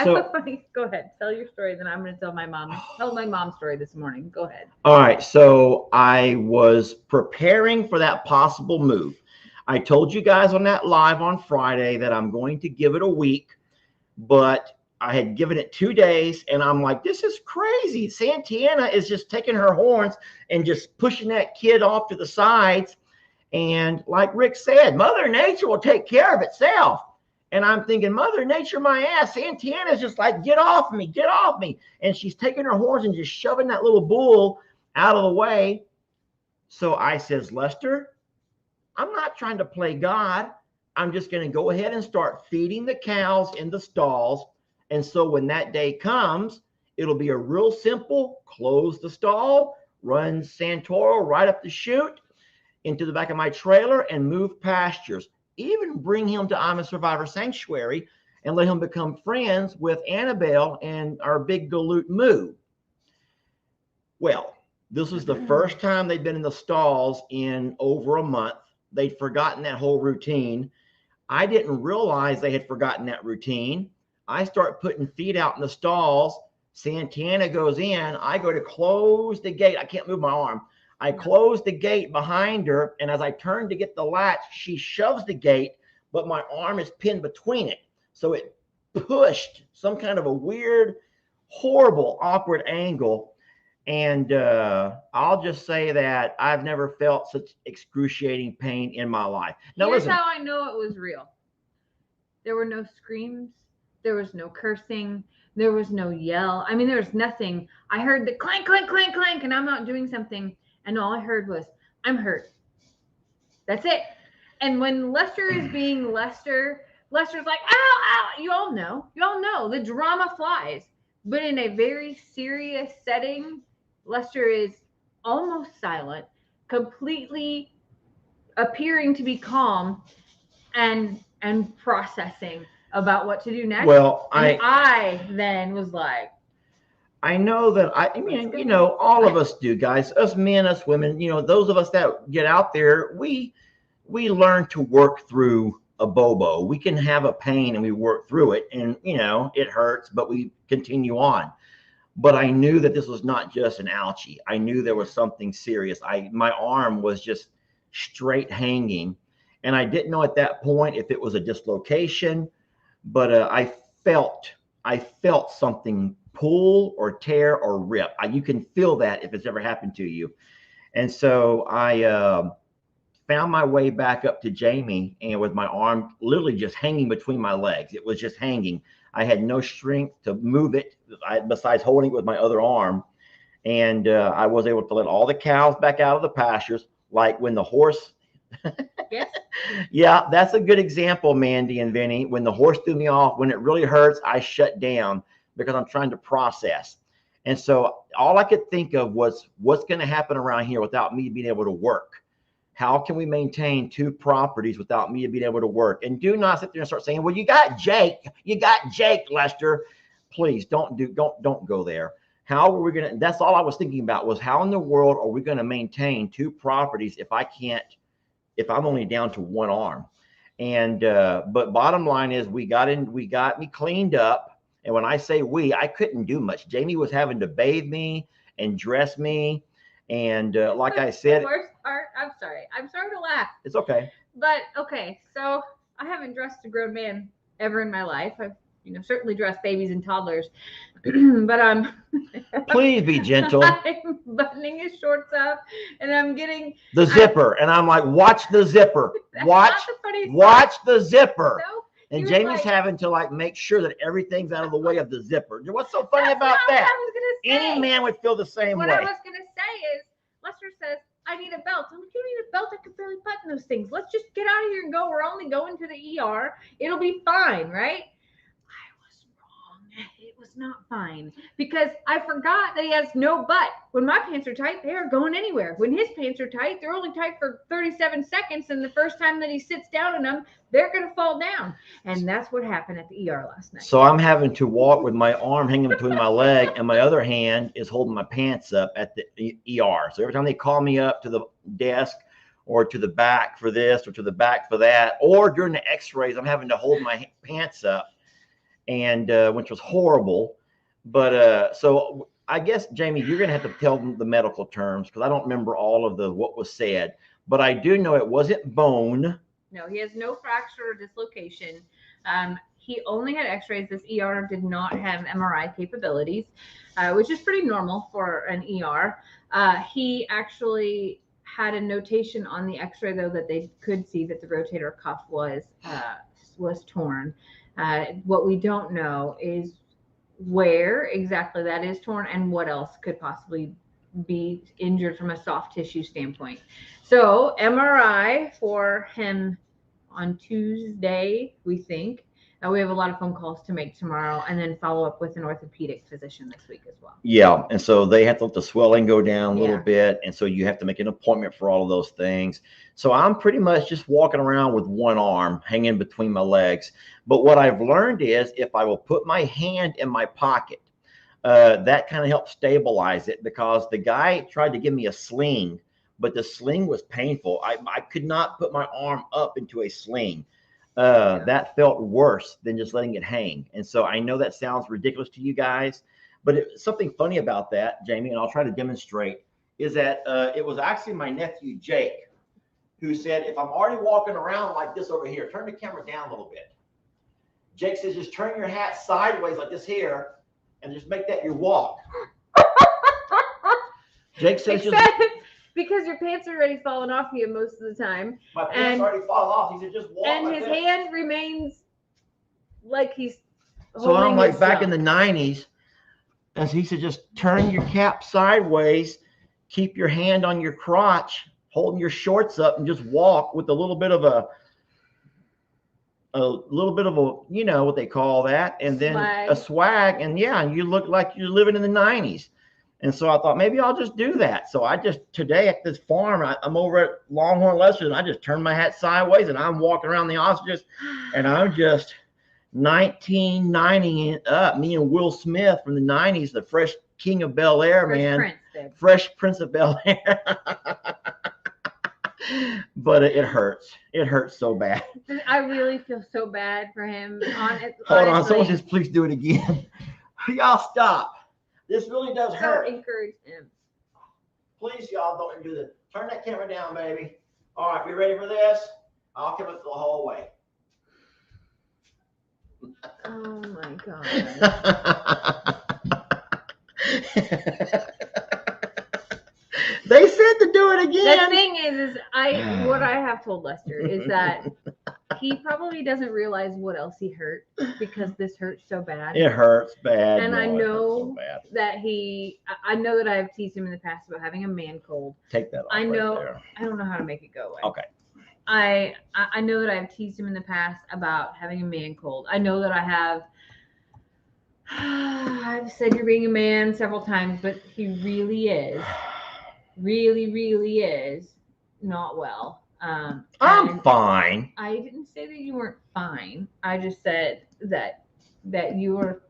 Go ahead. Tell your story, then I'm going to tell my mom's story this morning. Go ahead. All right. So I was preparing for that possible move. I told you guys on that live on Friday that I'm going to give it a week, but I had given it 2 days, and I'm like, this is crazy. Santana is just taking her horns and just pushing that kid off to the sides. And like Rick said, Mother Nature will take care of itself. And I'm thinking, Mother Nature, my ass. Santana's just like, get off me, get off me. And she's taking her horns and just shoving that little bull out of the way. So I says, Lester, I'm not trying to play God. I'm just going to go ahead and start feeding the cows in the stalls. And so when that day comes, it'll be a real simple, close the stall, run Santoro right up the chute into the back of my trailer and move pastures. Even bring him to I'm a Survivor Sanctuary and let him become friends with Annabelle and our big galoot Moo. Well, this was the first time they'd been in the stalls in over a month. They'd forgotten that whole routine. I didn't realize they had forgotten that routine. I start putting feed out in the stalls. Santana goes in. I go to close the gate. I can't move my arm. I close the gate behind her, and as I turn to get the latch, she shoves the gate, but my arm is pinned between it. So it pushed some kind of a weird, horrible, awkward angle. And I'll just say that I've never felt such excruciating pain in my life. Now, Here's listen. how I know it was real. There were no screams. There was no cursing. There was no yell. I mean, there was nothing. I heard the clank, clank, clank, clank, and I'm out doing something. And all I heard was, I'm hurt. That's it. And when Lester is being Lester, Lester's like, ow, ow. You all know. The drama flies. But in a very serious setting, Lester is almost silent, completely appearing to be calm and processing about what to do next. Well, I then was like, I know that I mean, you know, all of us do, guys, us men, us women, you know, those of us that get out there, we learn to work through a bobo. We can have a pain and we work through it, and, you know, it hurts, but we continue on. But I knew that this was not just an ouchie. I knew there was something serious. My arm was just straight hanging, and I didn't know at that point if it was a dislocation, but I felt something pull or tear or rip. You can feel that if it's ever happened to you. And so I found my way back up to Jamie, and with my arm literally just hanging between my legs. It was just hanging. I had no strength to move it besides holding it with my other arm. And I was able to let all the cows back out of the pastures, like when the horse. yes. Yeah, that's a good example, Mandy and Vinny. When the horse threw me off, when it really hurts, I shut down because I'm trying to process. And so all I could think of was, what's going to happen around here without me being able to work? How can we maintain 2 properties without me being able to work? And do not sit there and start saying, well, you got Jake, Lester. Please don't go there. How are we going to, that's all I was thinking about was how in the world are we going to maintain 2 properties if if I'm only down to 1 arm? And, but bottom line is we got me cleaned up. And when I say I couldn't do much. Jamie was having to bathe me and dress me. And like I said, the worst part, I'm sorry to laugh. It's okay. But okay, so I haven't dressed a grown man ever in my life. I've certainly dressed babies and toddlers, but Please be gentle. I'm buttoning his shorts up, and I'm getting the zipper, and I'm like, watch the zipper, watch the zipper. No, and Jamie's having to like make sure that everything's out of the way of the zipper. What's so funny about that? I was gonna say. Any man would feel the same way. What I was gonna say is, Lester says, I need a belt. I'm like, you don't need a belt. I can barely button those things. Let's just get out of here and go. We're only going to the ER. It'll be fine, right? I was wrong. It was not fine because I forgot that he has no butt. When my pants are tight, they are going anywhere. When his pants are tight, they're only tight for 37 seconds. And the first time that he sits down in them, they're going to fall down. And that's what happened at the ER last night. So I'm having to walk with my arm hanging between my leg and my other hand is holding my pants up at the ER. So every time they call me up to the desk or to the back for this or to the back for that, or during the x-rays, I'm having to hold my pants up, and which was horrible. But so I guess, Jamie, you're going to have to tell them the medical terms because I don't remember all of what was said. But I do know it wasn't bone. No, he has no fracture or dislocation. He only had x-rays. This ER did not have MRI capabilities, which is pretty normal for an ER. He actually had a notation on the x-ray, though, that they could see that the rotator cuff was torn. What we don't know is where exactly that is torn and what else could possibly be injured from a soft tissue standpoint. So MRI for him on Tuesday, we think. We have a lot of phone calls to make tomorrow, and then follow up with an orthopedic physician this week as well. Yeah, and so they have to let the swelling go down a little bit, and so you have to make an appointment for all of those things. So I'm pretty much just walking around with 1 arm hanging between my legs. But what I've learned is if I will put my hand in my pocket, that kind of helps stabilize it, because the guy tried to give me a sling, but the sling was painful. I could not put my arm up into a sling. That felt worse than just letting it hang. And so I know that sounds ridiculous to you guys, but something funny about that, Jamie, and I'll try to demonstrate, is that it was actually my nephew, Jake, who said, if I'm already walking around like this over here, turn the camera down a little bit. Jake says, just turn your hat sideways like this here and just make that your walk. Jake says, because your pants are already falling off you most of the time. My pants already falling off. He said, just walk. And like his this. hand remains like he's So I'm like back in the 90s. And he said, just turn your cap sideways, keep your hand on your crotch, holding your shorts up, and just walk with a little bit of you know what they call that, and then a swag, and you look like you're living in the 90s. And so I thought maybe I'll just do that. So I just, today at this farm, I'm over at Longhorn Lester, and I just turned my hat sideways, and I'm walking around the office, and I'm just 1990 up. Me and Will Smith from the 90s, the Fresh King of Bel Air, man. Fresh Prince of Bel Air. But it hurts. It hurts so bad. I really feel so bad for him. Hold on. Someone says, please do it again. Y'all stop. This really does hurt. Encourage him. Please, y'all, don't do this. Turn that camera down, baby. All right, we ready for this? I'll come up the whole way. Oh my God. They said to do it again. The thing is what I have told Lester is that he probably doesn't realize what else he hurt because this hurts so bad. It hurts bad. And I know that I know that I've teased him in the past about having a man cold. Take that off. I know. Right there. I don't know how to make it go away. Okay. I know that I've teased him in the past about having a man cold. I know that I have. I've said you're being a man several times, but he really is. Really, really is not well. I'm fine. I didn't say that you weren't fine. I just said that you were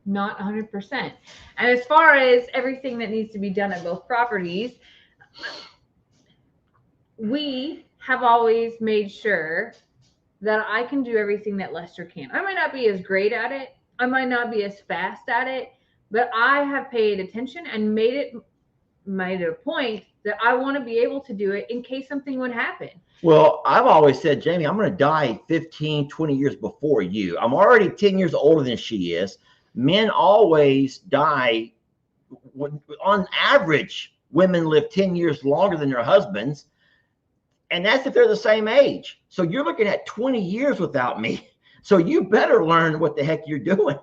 not 100%. And as far as everything that needs to be done at both properties, we have always made sure that I can do everything that Lester can. I might not be as great at it. I might not be as fast at it, but I have paid attention and made it a point that I want to be able to do it in case something would happen. Well, I've always said, Jamie, I'm going to die 15, 20 years before you. I'm already 10 years older than she is. Men always die. On average, women live 10 years longer than their husbands. And that's if they're the same age. So you're looking at 20 years without me. So you better learn what the heck you're doing,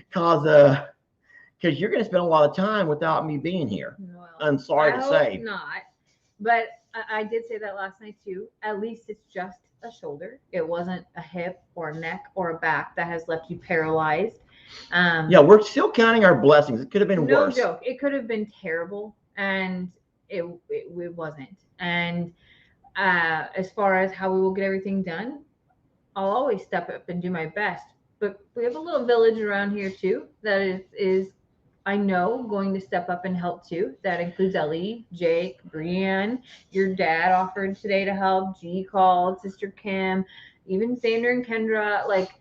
because you're going to spend a lot of time without me being here. Well, I'm sorry to say. Not, but I did say that last night too. At least it's just a shoulder. It wasn't a hip or a neck or a back that has left you paralyzed. Yeah, we're still counting our blessings. It could have been worse. No joke. It could have been terrible, and it wasn't. And as far as how we will get everything done, I'll always step up and do my best. But we have a little village around here too that is I know going to step up and help too. That includes Ellie, Jake, Brianne. Your dad offered today to help. G called, Sister Kim, even Sandra and Kendra. Like,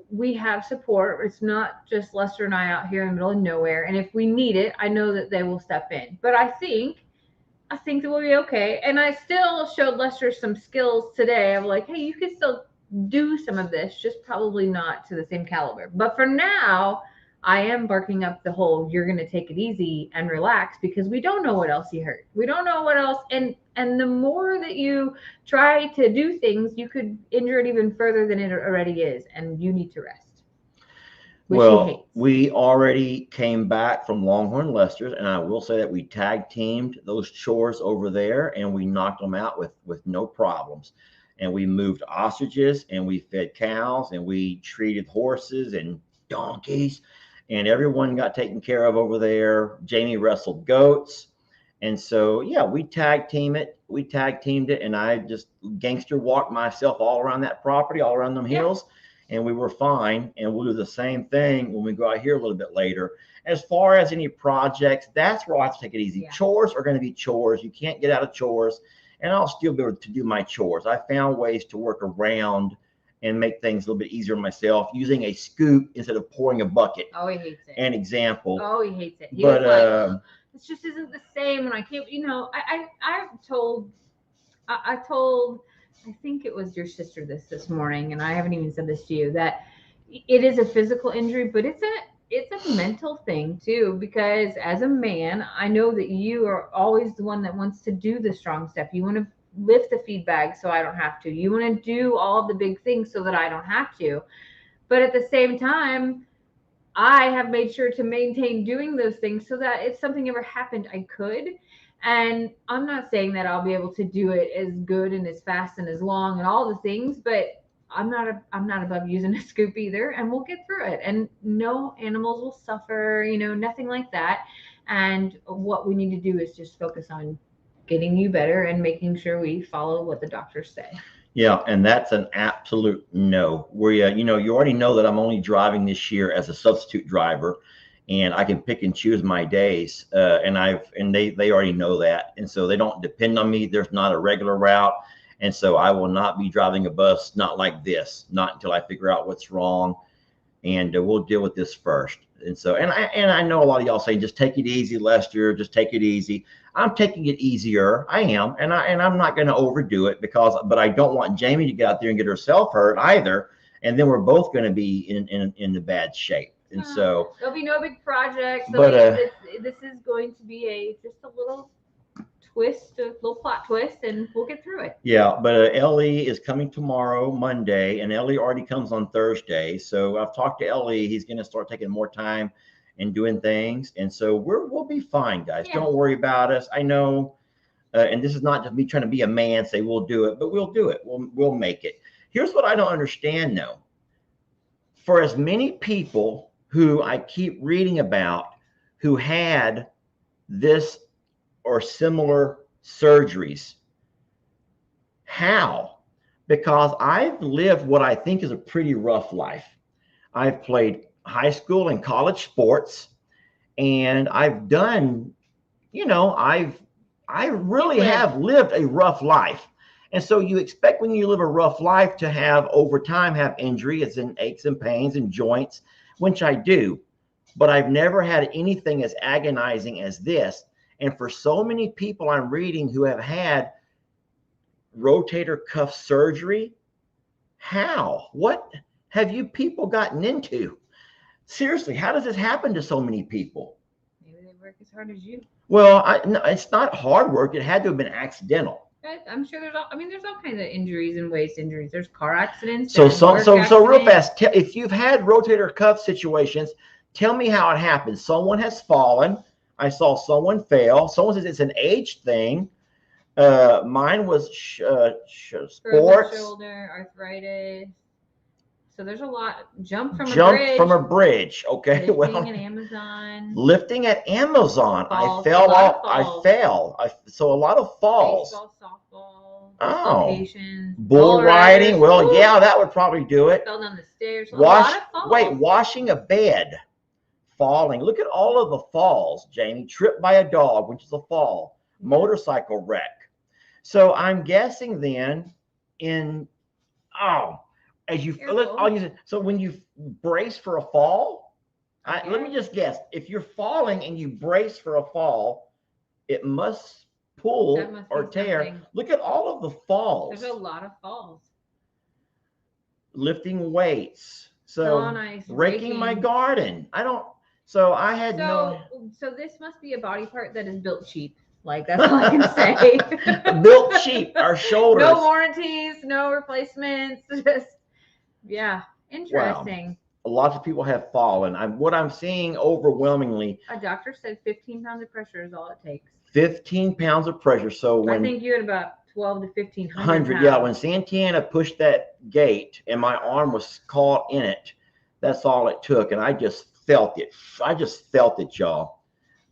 we have support. It's not just Lester and I out here in the middle of nowhere. And if we need it, I know that they will step in. But I think that we'll be okay. And I still showed Lester some skills today. I'm like, hey, you can still do some of this, just probably not to the same caliber. But for now, I am barking up the whole, you're going to take it easy and relax, because we don't know what else you hurt. We don't know what else. And the more that you try to do things, you could injure it even further than it already is. And you need to rest. Well, we already came back from Longhorn Lester's, and I will say that we tag teamed those chores over there, and we knocked them out with no problems. And we moved ostriches, and we fed cows, and we treated horses and donkeys, and everyone got taken care of over there. Jamie wrestled goats. And so, yeah, we tag teamed it, and I just gangster walked myself all around that property, all around them hills. And we were fine. And we'll do the same thing when we go out here a little bit later. As far as any projects, that's where I have to take it easy. Yeah. Chores are going to be chores. You can't get out of chores. And I'll still be able to do my chores. I found ways to work around and make things a little bit easier myself, using a scoop instead of pouring a bucket. Oh, he hates it. An example. Oh, he hates it. He was like, this just isn't the same. And I can't, I told, I think it was your sister this morning, and I haven't even said this to you, that it is a physical injury, but it's a mental thing too, because as a man, I know that you are always the one that wants to do the strong stuff. You want to lift the feed bag so I don't have to. You want to do all the big things so that I don't have to. But at the same time, I have made sure to maintain doing those things so that if something ever happened, I could. And I'm not saying that I'll be able to do it as good and as fast and as long and all the things, but I'm not above using a scoop either, and we'll get through it. And no animals will suffer, nothing like that. And what we need to do is just focus on getting you better and making sure we follow what the doctors say. Yeah, and that's an absolute no. Where you already know that I'm only driving this year as a substitute driver, and I can pick and choose my days. And they already know that, and so they don't depend on me. There's not a regular route, and so I will not be driving a bus, not like this, not until I figure out what's wrong, and we'll deal with this first. And so, and I know a lot of y'all say, just take it easy, Lester, just take it easy. I'm taking it easier. I am. And I'm not going to overdo it but I don't want Jamie to get out there and get herself hurt either. And then we're both going to be in the bad shape. And so there'll be no big projects. But this is going to be just a little twist, a little plot twist, and we'll get through it. Yeah, but Ellie is coming tomorrow, Monday, and Ellie already comes on Thursday. So I've talked to Ellie. He's going to start taking more time and doing things, and so we'll be fine, guys. Yeah. Don't worry about us. I know, and this is not just me trying to be a man, say we'll do it, but we'll do it. We'll make it. Here's what I don't understand, though. For as many people who I keep reading about who had this or similar surgeries, how? Because I've lived what I think is a pretty rough life. I've played high school and college sports, and I've done, I really have lived a rough life. And so you expect when you live a rough life to have over time have injuries and aches and pains and joints, which I do, but I've never had anything as agonizing as this. And for so many people I'm reading who have had rotator cuff surgery, what have you people gotten into? Seriously, how does this happen to so many people? Maybe they work as hard as you. Well, no, it's not hard work. It had to have been accidental. I'm sure there's all kinds of injuries and waist injuries. There's car accidents. So real fast, if you've had rotator cuff situations, tell me how it happened. Someone has fallen. I saw someone fail. Someone says it's an age thing. Mine was sports. Shoulder, arthritis. So there's a lot. Jump from a bridge. Okay. Lifting at Amazon. I fell off. I fell. So a lot of falls. Baseball, softball. Oh. Bull riding. Well, yeah, that would probably do it. Fell down the stairs. Washing a bed. Falling. Look at all of the falls, Jamie. Tripped by a dog, which is a fall. Motorcycle wreck. So I'm guessing then so when you brace for a fall, let me just guess. If you're falling and you brace for a fall, it must pull or tear. Something. Look at all of the falls. There's a lot of falls. Lifting weights. So raking my garden. So this must be a body part that is built cheap. Like, that's all I can say. Built cheap. Our shoulders. No warranties, no replacements. Just, yeah, interesting. Wow. Lots of people have fallen. What I'm seeing overwhelmingly. A doctor said 15 pounds of pressure is all it takes. 15 pounds of pressure. So I think you had about 12 to 1500. Yeah, when Santana pushed that gate and my arm was caught in it, that's all it took. And I just felt it. Y'all.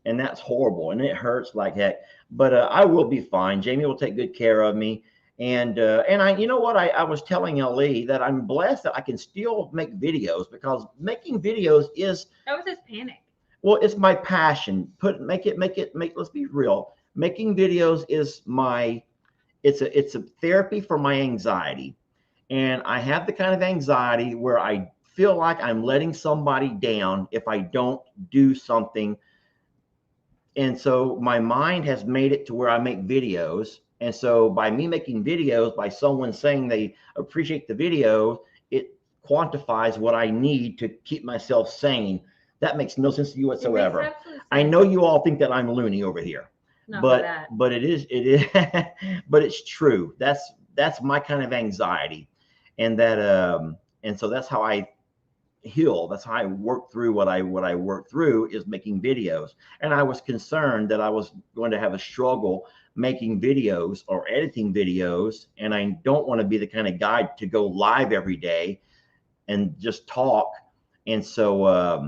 And that's horrible, and it hurts like heck. But I will be fine. Jamie will take good care of me, and I, you know what? I was telling Ali that I'm blessed that I can still make videos, because making videos that was his panic. Well, it's my passion. Let's be real. Making videos is it's a therapy for my anxiety, and I have the kind of anxiety where I feel like I'm letting somebody down if I don't do something. And so my mind has made it to where I make videos. And so by me making videos, by someone saying they appreciate the video, it quantifies what I need to keep myself sane. That makes no sense to you whatsoever. I know you all think that I'm loony over here. But it is, but it's true. That's my kind of anxiety. And and so that's how I heal. That's how I work through what I work through, is making videos. And I was concerned that I was going to have a struggle making videos or editing videos, and I don't want to be the kind of guy to go live every day and just talk. And so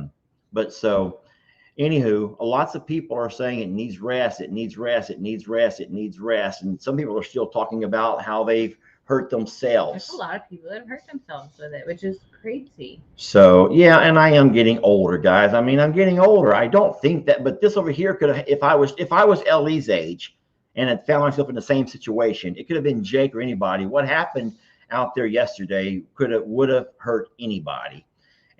anywho, lots of people are saying it needs rest, it needs rest, it needs rest, it needs rest. And some people are still talking about how they've hurt themselves. There's a lot of people that have hurt themselves with it, which is crazy. So yeah, and I am getting older, guys. I mean, I'm getting older. I don't think that, but this over here could have, if I was Ellie's age and had found myself in the same situation, it could have been Jake or anybody. What happened out there yesterday would have hurt anybody.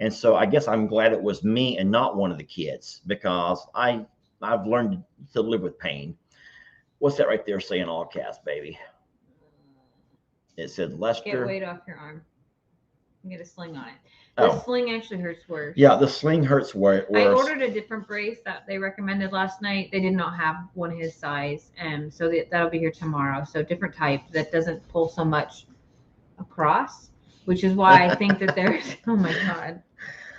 And so I guess I'm glad it was me and not one of the kids, because I've learned to live with pain. What's that right there saying all caps, baby? It said Lester. Get weight off your arm. Get a sling on it. The sling actually hurts worse. Yeah, the sling hurts worse. I ordered a different brace that they recommended last night. They did not have one his size, and so that'll be here tomorrow. So different type that doesn't pull so much across, which is why I think that there's oh my god.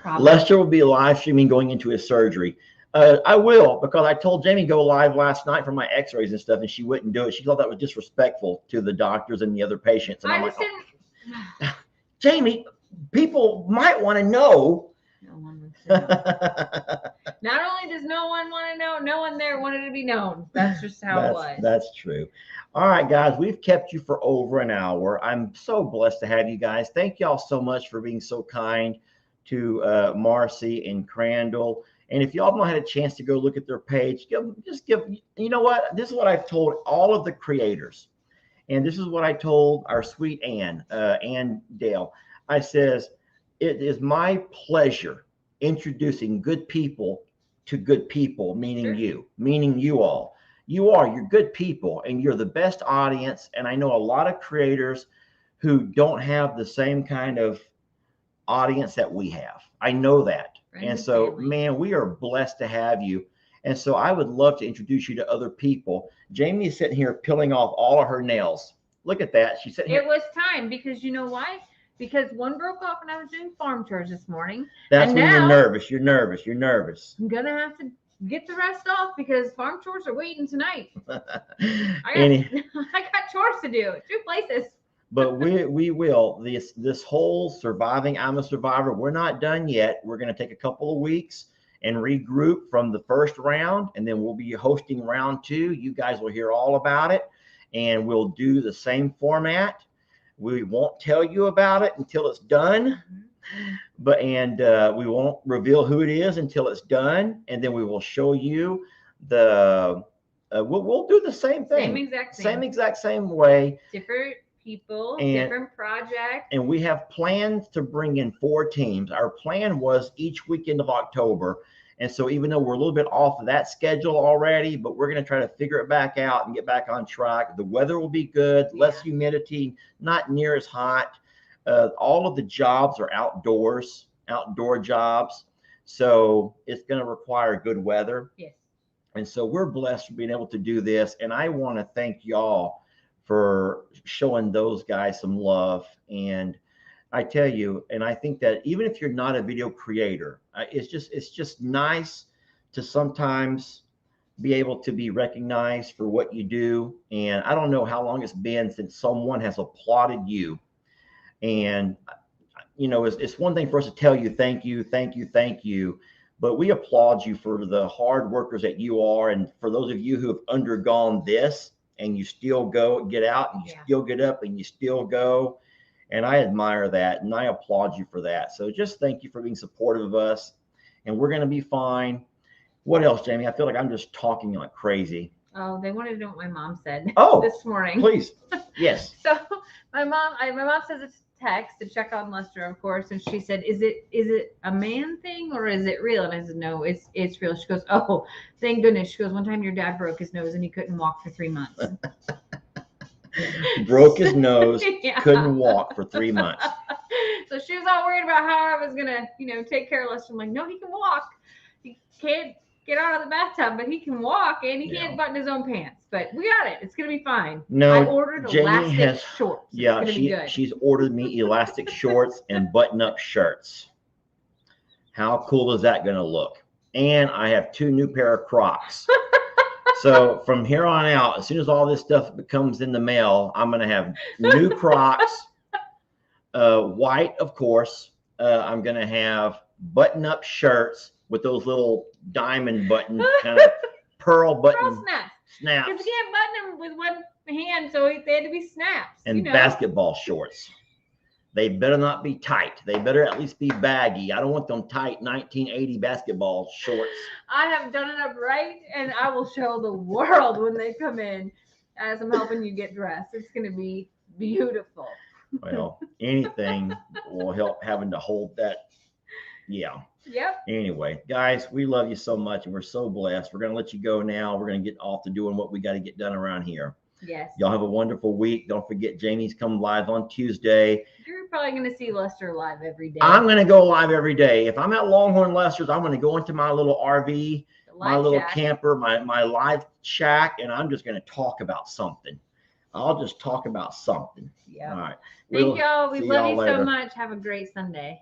Problem. Lester will be live streaming going into his surgery. I will, because I told Jamie go live last night for my x-rays and stuff, and she wouldn't do it. She thought that was disrespectful to the doctors and the other patients. And I'm like, Jamie, people might want to know. No one wants to know. Not only does no one want to know, no one there wanted to be known. That's just how it was. That's true. All right, guys, we've kept you for over an hour. I'm so blessed to have you guys. Thank y'all so much for being so kind to Marci and Crandall. And if y'all haven't had a chance to go look at their page, you know what? This is what I've told all of the creators. And this is what I told our sweet Ann Dale. I says, it is my pleasure introducing good people to good people, meaning you all. You're good people and you're the best audience. And I know a lot of creators who don't have the same kind of audience that we have. I know that. And so, man, we are blessed to have you. And so I would love to introduce you to other people. Jamie is sitting here peeling off all of her nails. Look at that. She's sitting here. It was time because you know why? Because one broke off when I was doing farm chores this morning. That's when you're nervous. You're nervous. I'm going to have to get the rest off because farm chores are waiting tonight. I got chores to do. 2 places. But we will. This whole surviving I'm a survivor, we're not done yet. We're going to take a couple of weeks and regroup from the first round, and then we'll be hosting round 2. You guys will hear all about it, and we'll do the same format. We won't tell you about it until it's done, but we won't reveal who it is until it's done, and then we will show you the. We'll do the same thing, same way. Different people, different projects. And we have plans to bring in 4 teams. Our plan was each weekend of October. And so even though we're a little bit off of that schedule already, but we're going to try to figure it back out and get back on track. The weather will be good, less humidity, not near as hot. All of the jobs are outdoor jobs. So it's going to require good weather. Yes. And so we're blessed for being able to do this. And I want to thank y'all for showing those guys some love. And I tell you, and I think that even if you're not a video creator, it's just nice to sometimes be able to be recognized for what you do. And I don't know how long it's been since someone has applauded you. And, you know, it's one thing for us to tell you, thank you. But we applaud you for the hard workers that you are. And for those of you who have undergone this, and you still get out and you still get up and you still go. And I admire that. And I applaud you for that. So just thank you for being supportive of us. And we're going to be fine. What else, Jamie? I feel like I'm just talking like crazy. Oh, they wanted to know what my mom said this morning. Please. Yes. So my mom says it's text to check on Lester, of course. And she said, is it a man thing or is it real? And I said, no, it's real. She goes, oh, thank goodness. She goes, one time your dad broke his nose and he couldn't walk for 3 months. Broke his nose, couldn't walk for 3 months. So she was all worried about how I was going to, take care of Lester. I'm like, no, he can walk. He can't get out of the bathtub, but he can walk and he can't button his own pants. But we got it. It's going to be fine. No, I ordered elastic shorts. Yeah, she's ordered me elastic shorts and button-up shirts. How cool is that going to look? And I have 2 new pair of Crocs. So from here on out, as soon as all this stuff comes in the mail, I'm going to have new Crocs, white, of course. I'm going to have button-up shirts with those little diamond button, kind of pearl button snaps. Because you can't button them with one hand, so they had to be snaps. And basketball shorts. They better not be tight. They better at least be baggy. I don't want them tight 1980 basketball shorts. I have done it up right, and I will show the world when they come in as I'm helping you get dressed. It's going to be beautiful. Well, anything will help having to hold that. Yeah. Yep. Anyway, guys, we love you so much, and we're so blessed. We're going to let you go now. We're going to get off to doing what we got to get done around here. Yes. Y'all have a wonderful week. Don't forget, Jamie's coming live on Tuesday. You're probably going to see Lester live every day. I'm going to go live every day. If I'm at Longhorn Lester's, I'm going to go into my little RV, my little camper, my live shack, and I'm just going to talk about something. I'll just talk about something. Yeah. All right. Thank y'all. We love you so much. Have a great Sunday.